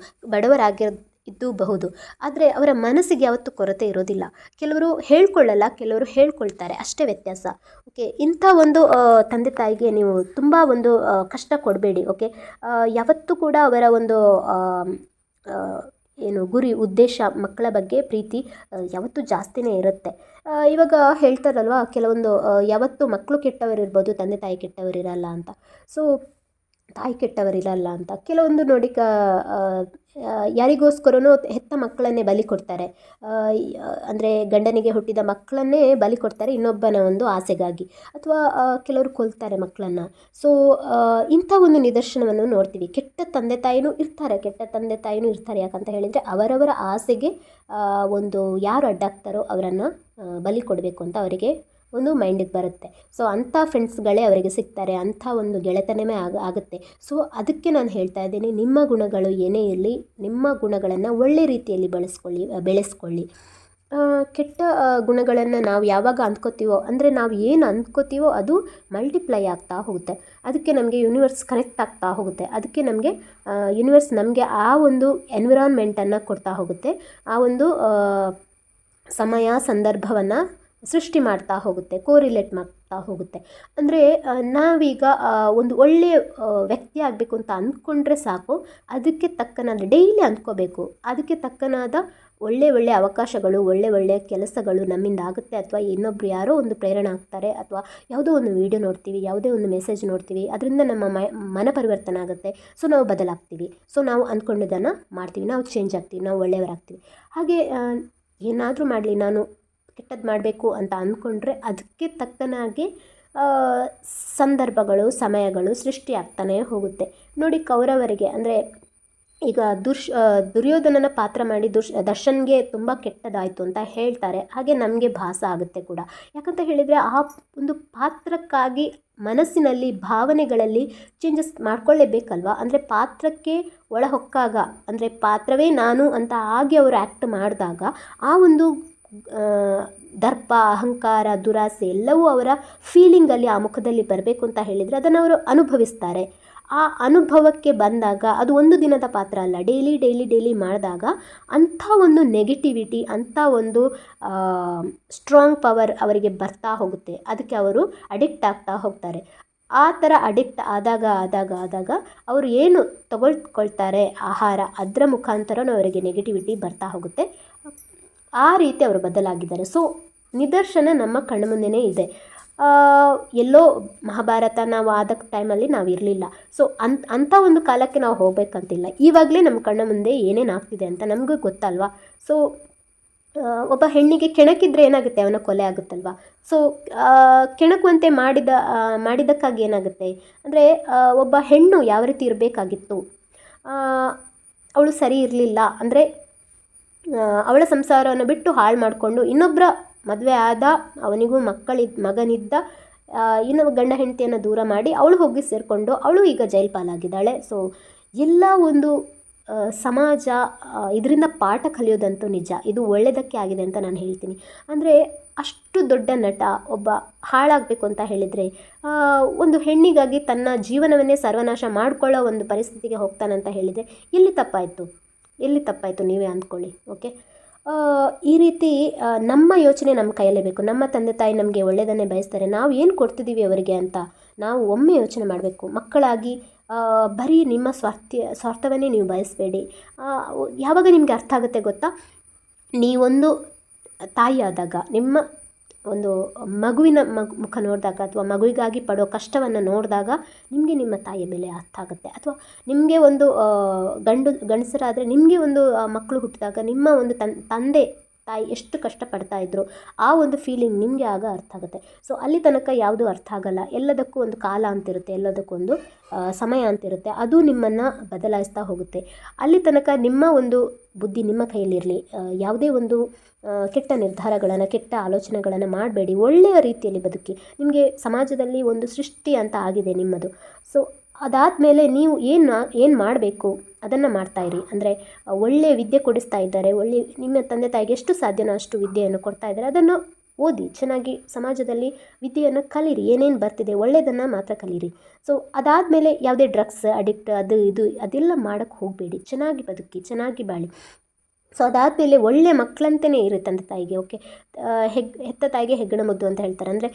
ಇದ್ದಬಹುದು, ಆದರೆ ಅವರ ಮನಸ್ಸಿಗೆ ಯಾವತ್ತೂ ಕೊರತೆ ಇರೋದಿಲ್ಲ. ಕೆಲವರು ಹೇಳ್ಕೊಳ್ಳಲ್ಲ, ಕೆಲವರು ಹೇಳ್ಕೊಳ್ತಾರೆ, ಅಷ್ಟೇ ವ್ಯತ್ಯಾಸ. ಓಕೆ. ಇಂಥ ಒಂದು ತಂದೆ ತಾಯಿಗೆ ನೀವು ತುಂಬ ಒಂದು ಕಷ್ಟ ಕೊಡಬೇಡಿ. ಓಕೆ. ಯಾವತ್ತೂ ಕೂಡ ಅವರ ಒಂದು ಗುರಿ ಉದ್ದೇಶ ಮಕ್ಕಳ ಬಗ್ಗೆ ಪ್ರೀತಿ ಯಾವತ್ತೂ ಜಾಸ್ತಿನೇ ಇರುತ್ತೆ. ಇವಾಗ ಹೇಳ್ತಾರಲ್ವ, ಕೆಲವೊಂದು ಯಾವತ್ತೂ ಮಕ್ಕಳು ಕೆಟ್ಟವರಿರ್ಬೋದು, ತಂದೆ ತಾಯಿ ಕೆಟ್ಟವರಿರಲ್ಲ ಅಂತ. ಸೊ ತಾಯಿ ಕೆಟ್ಟವರಿರಲ್ಲ ಅಂತ ಕೆಲವೊಂದು ನೋಡಿ ಯಾರಿಗೋಸ್ಕರನೋ ಹೆತ್ತ ಮಕ್ಕಳನ್ನೇ ಬಲಿ ಕೊಡ್ತಾರೆ. ಅಂದರೆ ಗಂಡನಿಗೆ ಹುಟ್ಟಿದ ಮಕ್ಕಳನ್ನೇ ಬಲಿ ಕೊಡ್ತಾರೆ ಇನ್ನೊಬ್ಬನ ಒಂದು ಆಸೆಗಾಗಿ, ಅಥವಾ ಕೆಲವರು ಕೊಲ್ತಾರೆ ಮಕ್ಕಳನ್ನು. ಸೊ ಇಂಥ ಒಂದು ನಿದರ್ಶನವನ್ನು ನೋಡ್ತೀವಿ. ಕೆಟ್ಟ ತಂದೆ ತಾಯಿನೂ ಇರ್ತಾರೆ. ಯಾಕಂತ ಹೇಳಿದರೆ ಅವರವರ ಆಸೆಗೆ ಒಂದು ಯಾರು ಅಡ್ಡಾಗ್ತಾರೋ ಅವರನ್ನು ಬಲಿ ಕೊಡಬೇಕು ಅಂತ ಅವರಿಗೆ ಒಂದು ಮೈಂಡಿಗೆ ಬರುತ್ತೆ. ಸೊ ಅಂಥ ಫ್ರೆಂಡ್ಸ್ಗಳೇ ಅವರಿಗೆ ಸಿಗ್ತಾರೆ, ಅಂಥ ಒಂದು ಗೆಳೆತನವೇ ಆಗುತ್ತೆ. ಸೊ ಅದಕ್ಕೆ ನಾನು ಹೇಳ್ತಾ ಇದ್ದೀನಿ, ನಿಮ್ಮ ಗುಣಗಳು ಏನೇ ಇರಲಿ, ನಿಮ್ಮ ಗುಣಗಳನ್ನು ಒಳ್ಳೆ ರೀತಿಯಲ್ಲಿ ಬೆಳೆಸ್ಕೊಳ್ಳಿ. ಕೆಟ್ಟ ಗುಣಗಳನ್ನು ನಾವು ಯಾವಾಗ ಅಂದ್ಕೋತೀವೋ, ಅಂದರೆ ನಾವು ಏನು ಅಂದ್ಕೋತೀವೋ ಅದು ಮಲ್ಟಿಪ್ಲೈ ಆಗ್ತಾ ಹೋಗುತ್ತೆ. ಅದಕ್ಕೆ ನಮಗೆ ಯೂನಿವರ್ಸ್ ಕನೆಕ್ಟ್ ಆಗ್ತಾ ಹೋಗುತ್ತೆ. ಅದಕ್ಕೆ ನಮಗೆ ಯೂನಿವರ್ಸ್ ನಮಗೆ ಆ ಒಂದು ಎನ್ವಿರಾನ್ಮೆಂಟನ್ನು ಕೊಡ್ತಾ ಹೋಗುತ್ತೆ, ಆ ಒಂದು ಸಮಯ ಸಂದರ್ಭವನ್ನು ಸೃಷ್ಟಿ ಮಾಡ್ತಾ ಹೋಗುತ್ತೆ, ಕೋರಿಲೇಟ್ ಮಾಡ್ತಾ ಹೋಗುತ್ತೆ. ಅಂದರೆ ನಾವೀಗ ಒಂದು ಒಳ್ಳೆಯ ವ್ಯಕ್ತಿ ಆಗಬೇಕು ಅಂತ ಅಂದ್ಕೊಂಡ್ರೆ ಸಾಕು, ಅದಕ್ಕೆ ತಕ್ಕನಾದ ಡೈಲಿ ಅಂದ್ಕೋಬೇಕು, ಅದಕ್ಕೆ ತಕ್ಕನಾದ ಒಳ್ಳೆಯ ಅವಕಾಶಗಳು, ಒಳ್ಳೆಯ ಕೆಲಸಗಳು ನಮ್ಮಿಂದ ಆಗುತ್ತೆ. ಅಥವಾ ಇನ್ನೊಬ್ರು ಯಾರೋ ಒಂದು ಪ್ರೇರಣೆ ಆಗ್ತಾರೆ, ಅಥವಾ ಯಾವುದೋ ಒಂದು ವಿಡಿಯೋ ನೋಡ್ತೀವಿ, ಯಾವುದೇ ಒಂದು ಮೆಸೇಜ್ ನೋಡ್ತೀವಿ, ಅದರಿಂದ ನಮ್ಮ ಮನ ಪರಿವರ್ತನೆ ಆಗುತ್ತೆ. ಸೊ ನಾವು ಬದಲಾಗ್ತೀವಿ, ಸೊ ನಾವು ಅಂದ್ಕೊಂಡಿದ್ದನ್ನು ಮಾಡ್ತೀವಿ, ನಾವು ಚೇಂಜ್ ಆಗ್ತೀವಿ, ನಾವು ಒಳ್ಳೆಯವರಾಗ್ತೀವಿ. ಹಾಗೆ ಏನಾದರೂ ಮಾಡಲಿ, ನಾನು ಕೆಟ್ಟದ್ದು ಮಾಡಬೇಕು ಅಂತ ಅಂದ್ಕೊಂಡ್ರೆ ಅದಕ್ಕೆ ತಕ್ಕನಾಗಿ ಸಂದರ್ಭಗಳು, ಸಮಯಗಳು ಸೃಷ್ಟಿ ಆಗ್ತಾನೇ ಹೋಗುತ್ತೆ. ನೋಡಿ, ಕೌರವರಿಗೆ ಅಂದರೆ ಈಗ ದುರ್ಯೋಧನನ ಪಾತ್ರ ಮಾಡಿ ದರ್ಶನ್ಗೆ ತುಂಬ ಕೆಟ್ಟದಾಯಿತು ಅಂತ ಹೇಳ್ತಾರೆ. ಹಾಗೆ ನಮಗೆ ಭಾಸ ಆಗುತ್ತೆ ಕೂಡ. ಯಾಕಂತ ಹೇಳಿದರೆ ಆ ಒಂದು ಪಾತ್ರಕ್ಕಾಗಿ ಮನಸ್ಸಿನಲ್ಲಿ, ಭಾವನೆಗಳಲ್ಲಿ ಚೇಂಜಸ್ ಮಾಡ್ಕೊಳ್ಳೇಬೇಕಲ್ವ. ಅಂದರೆ ಪಾತ್ರಕ್ಕೆ ಒಳಹೊಕ್ಕಾಗ, ಅಂದರೆ ಪಾತ್ರವೇ ನಾನು ಅಂತ ಆಗಿ ಅವರು ಆ್ಯಕ್ಟ್ ಮಾಡಿದಾಗ ಆ ಒಂದು ದರ್ಪ, ಅಹಂಕಾರ, ದುರಾಸೆ ಎಲ್ಲವೂ ಅವರ ಫೀಲಿಂಗಲ್ಲಿ, ಆ ಮುಖದಲ್ಲಿ ಬರಬೇಕು ಅಂತ ಹೇಳಿದರೆ ಅದನ್ನು ಅವರು ಅನುಭವಿಸ್ತಾರೆ. ಆ ಅನುಭವಕ್ಕೆ ಬಂದಾಗ ಅದು ಒಂದು ದಿನದ ಪಾತ್ರ ಅಲ್ಲ, ಡೈಲಿ ಮಾಡಿದಾಗ ಅಂಥ ಒಂದು ನೆಗೆಟಿವಿಟಿ, ಅಂಥ ಒಂದು ಸ್ಟ್ರಾಂಗ್ ಪವರ್ ಅವರಿಗೆ ಬರ್ತಾ ಹೋಗುತ್ತೆ. ಅದಕ್ಕೆ ಅವರು ಅಡಿಕ್ಟ್ ಆಗ್ತಾ ಹೋಗ್ತಾರೆ. ಆ ಥರ ಅಡಿಕ್ಟ್ ಆದಾಗ ಅವರು ಏನು ತಗೊಳ್ತಾರೆ ಆಹಾರ, ಅದರ ಮುಖಾಂತರನೂ ಅವರಿಗೆ ನೆಗೆಟಿವಿಟಿ ಬರ್ತಾ ಹೋಗುತ್ತೆ. ಆ ರೀತಿ ಅವರು ಬದಲಾಗಿದ್ದಾರೆ. ಸೊ ನಿದರ್ಶನ ನಮ್ಮ ಕಣ್ಣ ಮುಂದೆನೇ ಇದೆ. ಎಲ್ಲೋ ಮಹಾಭಾರತ ನಾವು ಆದ ಟೈಮಲ್ಲಿ ನಾವು ಇರಲಿಲ್ಲ. ಸೊ ಅಂಥ ಒಂದು ಕಾಲಕ್ಕೆ ನಾವು ಹೋಗಬೇಕಂತಿಲ್ಲ. ಈವಾಗಲೇ ನಮ್ಮ ಕಣ್ಣ ಮುಂದೆ ಏನೇನು ಆಗ್ತಿದೆ ಅಂತ ನಮಗೂ ಗೊತ್ತಲ್ವಾ. ಸೊ ಒಬ್ಬ ಹೆಣ್ಣಿಗೆ ಕೆಣಕಿದ್ರೆ ಏನಾಗುತ್ತೆ, ಅವನ ಕೊಲೆ ಆಗುತ್ತಲ್ವ. ಸೊ ಕೆಣಕುವಂತೆ ಮಾಡಿದ್ದಕ್ಕಾಗಿ ಏನಾಗುತ್ತೆ ಅಂದರೆ, ಒಬ್ಬ ಹೆಣ್ಣು ಯಾವ ರೀತಿ ಇರಬೇಕಾಗಿತ್ತು, ಅವಳು ಸರಿ ಇರಲಿಲ್ಲ ಅಂದರೆ ಅವಳ ಸಂಸಾರವನ್ನು ಬಿಟ್ಟು ಹಾಳು ಮಾಡಿಕೊಂಡು ಇನ್ನೊಬ್ಬರ ಮದುವೆ ಆದ, ಅವನಿಗೂ ಮಗನಿದ್ದ, ಇನ್ನೊಬ್ಬ ಗಂಡ ಹೆಂಡತಿಯನ್ನು ದೂರ ಮಾಡಿ ಅವಳು ಹೋಗಿ ಸೇರಿಕೊಂಡು ಅವಳು ಈಗ ಜೈಲು ಪಾಲಾಗಿದ್ದಾಳೆ. ಸೊ ಎಲ್ಲ ಒಂದು ಸಮಾಜ ಇದರಿಂದ ಪಾಠ ಕಲಿಯೋದಂತೂ ನಿಜ. ಇದು ಒಳ್ಳೆಯದಕ್ಕೆ ಆಗಿದೆ ಅಂತ ನಾನು ಹೇಳ್ತೀನಿ. ಅಂದರೆ ಅಷ್ಟು ದೊಡ್ಡ ನಟ ಒಬ್ಬ ಹಾಳಾಗಬೇಕು ಅಂತ ಹೇಳಿದರೆ, ಒಂದು ಹೆಣ್ಣಿಗಾಗಿ ತನ್ನ ಜೀವನವನ್ನೇ ಸರ್ವನಾಶ ಮಾಡಿಕೊಳ್ಳೋ ಒಂದು ಪರಿಸ್ಥಿತಿಗೆ ಹೋಗ್ತಾನಂತ ಹೇಳಿದರೆ ಎಲ್ಲಿ ತಪ್ಪಾಯಿತು ನೀವೇ ಅಂದ್ಕೊಳ್ಳಿ. ಓಕೆ. ಈ ರೀತಿ ನಮ್ಮ ಯೋಚನೆ ನಮ್ಮ ಕೈಯಲ್ಲೇ ಬೇಕು. ನಮ್ಮ ತಂದೆ ತಾಯಿ ನಮಗೆ ಒಳ್ಳೆಯದನ್ನೇ ಬಯಸ್ತಾರೆ, ನಾವು ಏನು ಕೊಡ್ತಿದ್ದೀವಿ ಅವರಿಗೆ ಅಂತ ನಾವು ಒಮ್ಮೆ ಯೋಚನೆ ಮಾಡಬೇಕು. ಮಕ್ಕಳಾಗಿ ಬರೀ ನಿಮ್ಮ ಸ್ವಾರ್ಥವನ್ನೇ ನೀವು ಬಯಸಬೇಡಿ. ಯಾವಾಗ ನಿಮಗೆ ಅರ್ಥ ಆಗುತ್ತೆ ಗೊತ್ತಾ, ನೀವೊಂದು ತಾಯಿ ಆದಾಗ, ನಿಮ್ಮ ಒಂದು ಮಗುವಿನ ಮುಖ ನೋಡಿದಾಗ ಅಥವಾ ಮಗುವಿಗಾಗಿ ಪಡೋ ಕಷ್ಟವನ್ನು ನೋಡಿದಾಗ ನಿಮಗೆ ನಿಮ್ಮ ತಾಯಿಯ ಬೆಲೆ ಅರ್ಥ ಆಗುತ್ತೆ. ಅಥವಾ ನಿಮಗೆ ಒಂದು ಗಂಡಸರಾದರೆ ನಿಮಗೆ ಒಂದು ಮಕ್ಕಳು ಹುಟ್ಟಿದಾಗ ನಿಮ್ಮ ಒಂದು ತಂದೆ ತಾಯಿ ಎಷ್ಟು ಕಷ್ಟಪಡ್ತಾ ಇದ್ರು ಆ ಒಂದು ಫೀಲಿಂಗ್ ನಿಮಗೆ ಆಗ ಅರ್ಥ ಆಗುತ್ತೆ. ಸೊ ಅಲ್ಲಿ ತನಕ ಯಾವುದೂ ಅರ್ಥ ಆಗಲ್ಲ. ಎಲ್ಲದಕ್ಕೂ ಒಂದು ಕಾಲ ಅಂತಿರುತ್ತೆ, ಎಲ್ಲದಕ್ಕೂ ಒಂದು ಸಮಯ ಅಂತಿರುತ್ತೆ. ಅದು ನಿಮ್ಮನ್ನು ಬದಲಾಯಿಸ್ತಾ ಹೋಗುತ್ತೆ. ಅಲ್ಲಿ ತನಕ ನಿಮ್ಮ ಒಂದು ಬುದ್ಧಿ ನಿಮ್ಮ ಕೈಯಲ್ಲಿರಲಿ. ಯಾವುದೇ ಒಂದು ಕೆಟ್ಟ ನಿರ್ಧಾರಗಳನ್ನು, ಕೆಟ್ಟ ಆಲೋಚನೆಗಳನ್ನು ಮಾಡಬೇಡಿ. ಒಳ್ಳೆಯ ರೀತಿಯಲ್ಲಿ ಬದುಕಿ. ನಿಮಗೆ ಸಮಾಜದಲ್ಲಿ ಒಂದು ಸೃಷ್ಟಿ ಅಂತ ಆಗಿದೆ ನಿಮ್ಮದು. ಸೊ ಅದಾದಮೇಲೆ ನೀವು ಏನು ಮಾಡಬೇಕು ಅದನ್ನು ಮಾಡ್ತಾಯಿರಿ. ಅಂದರೆ ಒಳ್ಳೆಯ ವಿದ್ಯೆ ಕೊಡಿಸ್ತಾ ಇದ್ದಾರೆ, ನಿಮ್ಮ ತಂದೆ ತಾಯಿಗೆ ಎಷ್ಟು ಸಾಧ್ಯನೋ ಅಷ್ಟು ವಿದ್ಯೆಯನ್ನು ಕೊಡ್ತಾ ಇದ್ದಾರೆ, ಅದನ್ನು ಓದಿ ಚೆನ್ನಾಗಿ ಸಮಾಜದಲ್ಲಿ ವಿದ್ಯೆಯನ್ನು ಕಲೀರಿ. ಏನೇನು ಬರ್ತಿದೆ ಒಳ್ಳೆಯದನ್ನು ಮಾತ್ರ ಕಲೀರಿ. ಸೊ ಅದಾದಮೇಲೆ ಯಾವುದೇ ಡ್ರಗ್ಸ್ ಅಡಿಕ್ಟ್ ಅದು ಇದು ಅದೆಲ್ಲ ಮಾಡೋಕ್ಕೆ ಹೋಗಬೇಡಿ. ಚೆನ್ನಾಗಿ ಬದುಕಿ, ಚೆನ್ನಾಗಿ ಬಾಳಿ. ಸೊ ಅದಾದಮೇಲೆ ಒಳ್ಳೆಯ ಮಕ್ಕಳಂತೆಯೇ ಇರಿ ತಂದೆ ತಾಯಿಗೆ. ಓಕೆ, ಹೆತ್ತ ತಾಯಿಗೆ ಹೆಗ್ಗಣ ಮುದ್ದು ಅಂತ ಹೇಳ್ತಾರೆ. ಅಂದರೆ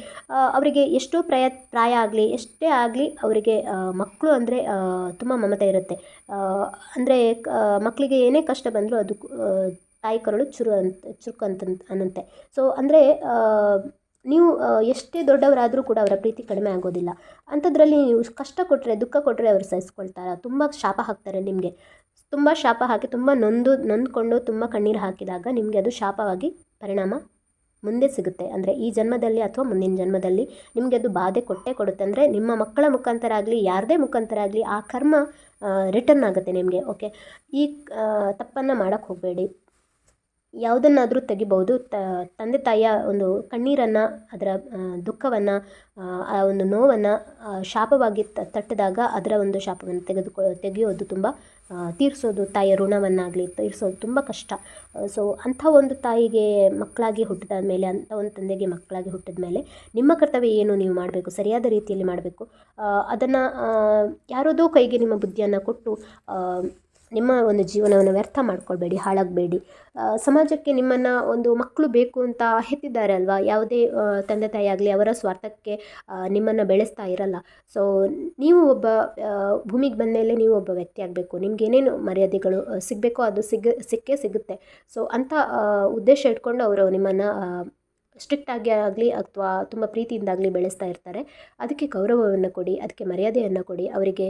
ಅವರಿಗೆ ಎಷ್ಟೋ ಪ್ರಾಯ ಆಗಲಿ ಎಷ್ಟೇ ಆಗಲಿ ಅವರಿಗೆ ಮಕ್ಕಳು ಅಂದರೆ ತುಂಬ ಮಮತೆ ಇರುತ್ತೆ. ಅಂದರೆ ಮಕ್ಕಳಿಗೆ ಏನೇ ಕಷ್ಟ ಬಂದರೂ ಅದು ತಾಯಿ ಕರುಳು ಚುರುಕು ಅನ್ನಂತೆ. ಸೊ ಅಂದರೆ ನೀವು ಎಷ್ಟೇ ದೊಡ್ಡವರಾದರೂ ಕೂಡ ಅವರ ಪ್ರೀತಿ ಕಡಿಮೆ ಆಗೋದಿಲ್ಲ. ಅಂಥದ್ರಲ್ಲಿ ನೀವು ಕಷ್ಟ ಕೊಟ್ಟರೆ, ದುಃಖ ಕೊಟ್ಟರೆ ಅವರು ಸಹಿಸ್ಕೊಳ್ತಾರೆ. ತುಂಬ ಶಾಪ ಹಾಕ್ತಾರೆ ನಿಮಗೆ. ತುಂಬ ಶಾಪ ಹಾಕಿ, ತುಂಬ ನೊಂದ್ಕೊಂಡು ತುಂಬ ಕಣ್ಣೀರು ಹಾಕಿದಾಗ ನಿಮಗೆ ಅದು ಶಾಪವಾಗಿ ಪರಿಣಾಮ ಮುಂದೆ ಸಿಗುತ್ತೆ. ಅಂದರೆ ಈ ಜನ್ಮದಲ್ಲಿ ಅಥವಾ ಮುಂದಿನ ಜನ್ಮದಲ್ಲಿ ನಿಮಗೆ ಅದು ಬಾಧೆ ಕೊಡುತ್ತೆ. ಅಂದರೆ ನಿಮ್ಮ ಮಕ್ಕಳ ಮುಖಾಂತರ ಆಗಲಿ ಯಾರದೇ ಮುಖಾಂತರ ಆಗಲಿ ಆ ಕರ್ಮ ರಿಟರ್ನ್ ಆಗುತ್ತೆ ನಿಮಗೆ. ಓಕೆ, ಈ ತಪ್ಪನ್ನು ಮಾಡೋಕ್ಕೆ ಹೋಗಬೇಡಿ. ಯಾವುದನ್ನಾದರೂ ತೆಗಿಬೋದು. ತಂದೆ ತಾಯಿಯ ಒಂದು ಕಣ್ಣೀರನ್ನು, ಅದರ ದುಃಖವನ್ನು, ಆ ಒಂದು ನೋವನ್ನು ಶಾಪವಾಗಿ ತಟ್ಟಿದಾಗ ಅದರ ಒಂದು ಶಾಪವನ್ನು ತೆಗೆಯೋದು ತುಂಬ ತೀರಿಸೋದು, ತಾಯಿಯ ಋಣವನ್ನಾಗಲಿ ತೀರಿಸೋದು ತುಂಬ ಕಷ್ಟ. ಸೊ ಅಂಥ ಒಂದು ತಾಯಿಗೆ ಮಕ್ಕಳಾಗಿ ಹುಟ್ಟಿದ ಮೇಲೆ, ಅಂಥ ಒಂದು ತಂದೆಗೆ ಮಕ್ಕಳಾಗಿ ಹುಟ್ಟಿದ ಮೇಲೆ ನಿಮ್ಮ ಕರ್ತವ್ಯ ಏನು ನೀವು ಮಾಡಬೇಕು, ಸರಿಯಾದ ರೀತಿಯಲ್ಲಿ ಮಾಡಬೇಕು. ಅದನ್ನು ಯಾರದೋ ಕೈಗೆ ನಿಮ್ಮ ಬುದ್ಧಿಯನ್ನು ಕೊಟ್ಟು ನಿಮ್ಮ ಒಂದು ಜೀವನವನ್ನು ವ್ಯರ್ಥ ಮಾಡ್ಕೊಳ್ಬೇಡಿ, ಹಾಳಾಗಬೇಡಿ. ಸಮಾಜಕ್ಕೆ ನಿಮ್ಮನ್ನು ಒಂದು ಮಕ್ಕಳು ಬೇಕು ಅಂತ ಹೆತ್ತಿದ್ದಾರೆ ಅಲ್ವಾ. ಯಾವುದೇ ತಂದೆ ತಾಯಿ ಆಗಲಿ ಅವರ ಸ್ವಾರ್ಥಕ್ಕೆ ನಿಮ್ಮನ್ನು ಬೆಳೆಸ್ತಾ ಇರಲ್ಲ. ಸೊ ನೀವು ಒಬ್ಬ ಭೂಮಿಗೆ ಬಂದಮೇಲೆ ನೀವು ಒಬ್ಬ ವ್ಯಕ್ತಿ ಆಗಬೇಕು. ನಿಮ್ಗೆ ಏನೇನು ಮರ್ಯಾದೆಗಳು ಸಿಗಬೇಕೋ ಅದು ಸಿಕ್ಕೇ ಸಿಗುತ್ತೆ. ಸೊ ಅಂಥ ಉದ್ದೇಶ ಇಟ್ಕೊಂಡು ಅವರು ನಿಮ್ಮನ್ನು ಸ್ಟ್ರಿಕ್ಟಾಗಿ ಆಗಲಿ ಅಥವಾ ತುಂಬ ಪ್ರೀತಿಯಿಂದಾಗಲಿ ಬೆಳೆಸ್ತಾ ಇರ್ತಾರೆ. ಅದಕ್ಕೆ ಗೌರವವನ್ನು ಕೊಡಿ, ಅದಕ್ಕೆ ಮರ್ಯಾದೆಯನ್ನು ಕೊಡಿ, ಅವರಿಗೆ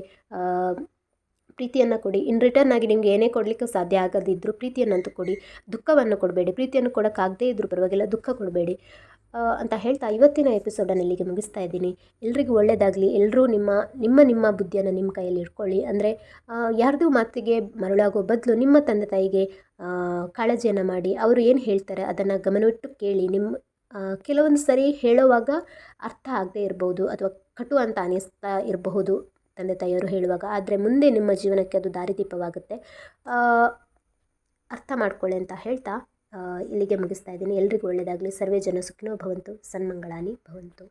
ಪ್ರೀತಿಯನ್ನು ಕೊಡಿ. ಇನ್ ರಿಟರ್ನ್ ಆಗಿ ನಿಮಗೆ ಏನೇ ಕೊಡಲಿಕ್ಕೆ ಸಾಧ್ಯ ಆಗದಿದ್ದರೂ ಪ್ರೀತಿಯನ್ನಂತೂ ಕೊಡಿ. ದುಃಖವನ್ನು ಕೊಡಬೇಡಿ. ಪ್ರೀತಿಯನ್ನು ಕೊಡೋಕ್ಕಾಗದೇ ಇದ್ದರೂ ಪರವಾಗಿಲ್ಲ, ದುಃಖ ಕೊಡಬೇಡಿ ಅಂತ ಹೇಳ್ತಾ ಇವತ್ತಿನ ಎಪಿಸೋಡನ್ನು ಇಲ್ಲಿಗೆ ಮುಗಿಸ್ತಾ ಇದ್ದೀನಿ. ಎಲ್ರಿಗೂ ಒಳ್ಳೆಯದಾಗಲಿ. ಎಲ್ಲರೂ ನಿಮ್ಮ ಬುದ್ಧಿಯನ್ನು ನಿಮ್ಮ ಕೈಯಲ್ಲಿ ಇಟ್ಕೊಳ್ಳಿ. ಅಂದರೆ ಯಾರ್ದೂ ಮಾತಿಗೆ ಮರಳಾಗೋ ಬದಲು ನಿಮ್ಮ ತಂದೆ ತಾಯಿಗೆ ಕಾಳಜಿಯನ್ನು ಮಾಡಿ. ಅವರು ಏನು ಹೇಳ್ತಾರೆ ಅದನ್ನು ಗಮನವಿಟ್ಟು ಕೇಳಿ. ಕೆಲವೊಂದು ಸರಿ ಹೇಳುವಾಗ ಅರ್ಥ ಆಗದೇ ಇರಬಹುದು ಅಥವಾ ಕಟು ಅಂತ ಅನ್ನಿಸ್ತಾ ಇರಬಹುದು ತಂದೆ ತಾಯಿಯವರು ಹೇಳುವಾಗ. ಆದರೆ ಮುಂದೆ ನಿಮ್ಮ ಜೀವನಕ್ಕೆ ಅದು ದಾರಿದೀಪವಾಗುತ್ತೆ. ಅರ್ಥ ಮಾಡ್ಕೊಳ್ಳಿ ಅಂತ ಹೇಳ್ತಾ ಇಲ್ಲಿಗೆ ಮುಗಿಸ್ತಾ ಇದ್ದೀನಿ. ಎಲ್ರಿಗೂ ಒಳ್ಳೆಯದಾಗಲಿ. ಸರ್ವೇ ಜನ ಸುಖಿನೋ ಭವಂತು, ಸನ್ಮಂಗಳಾನಿ ಭವಂತು.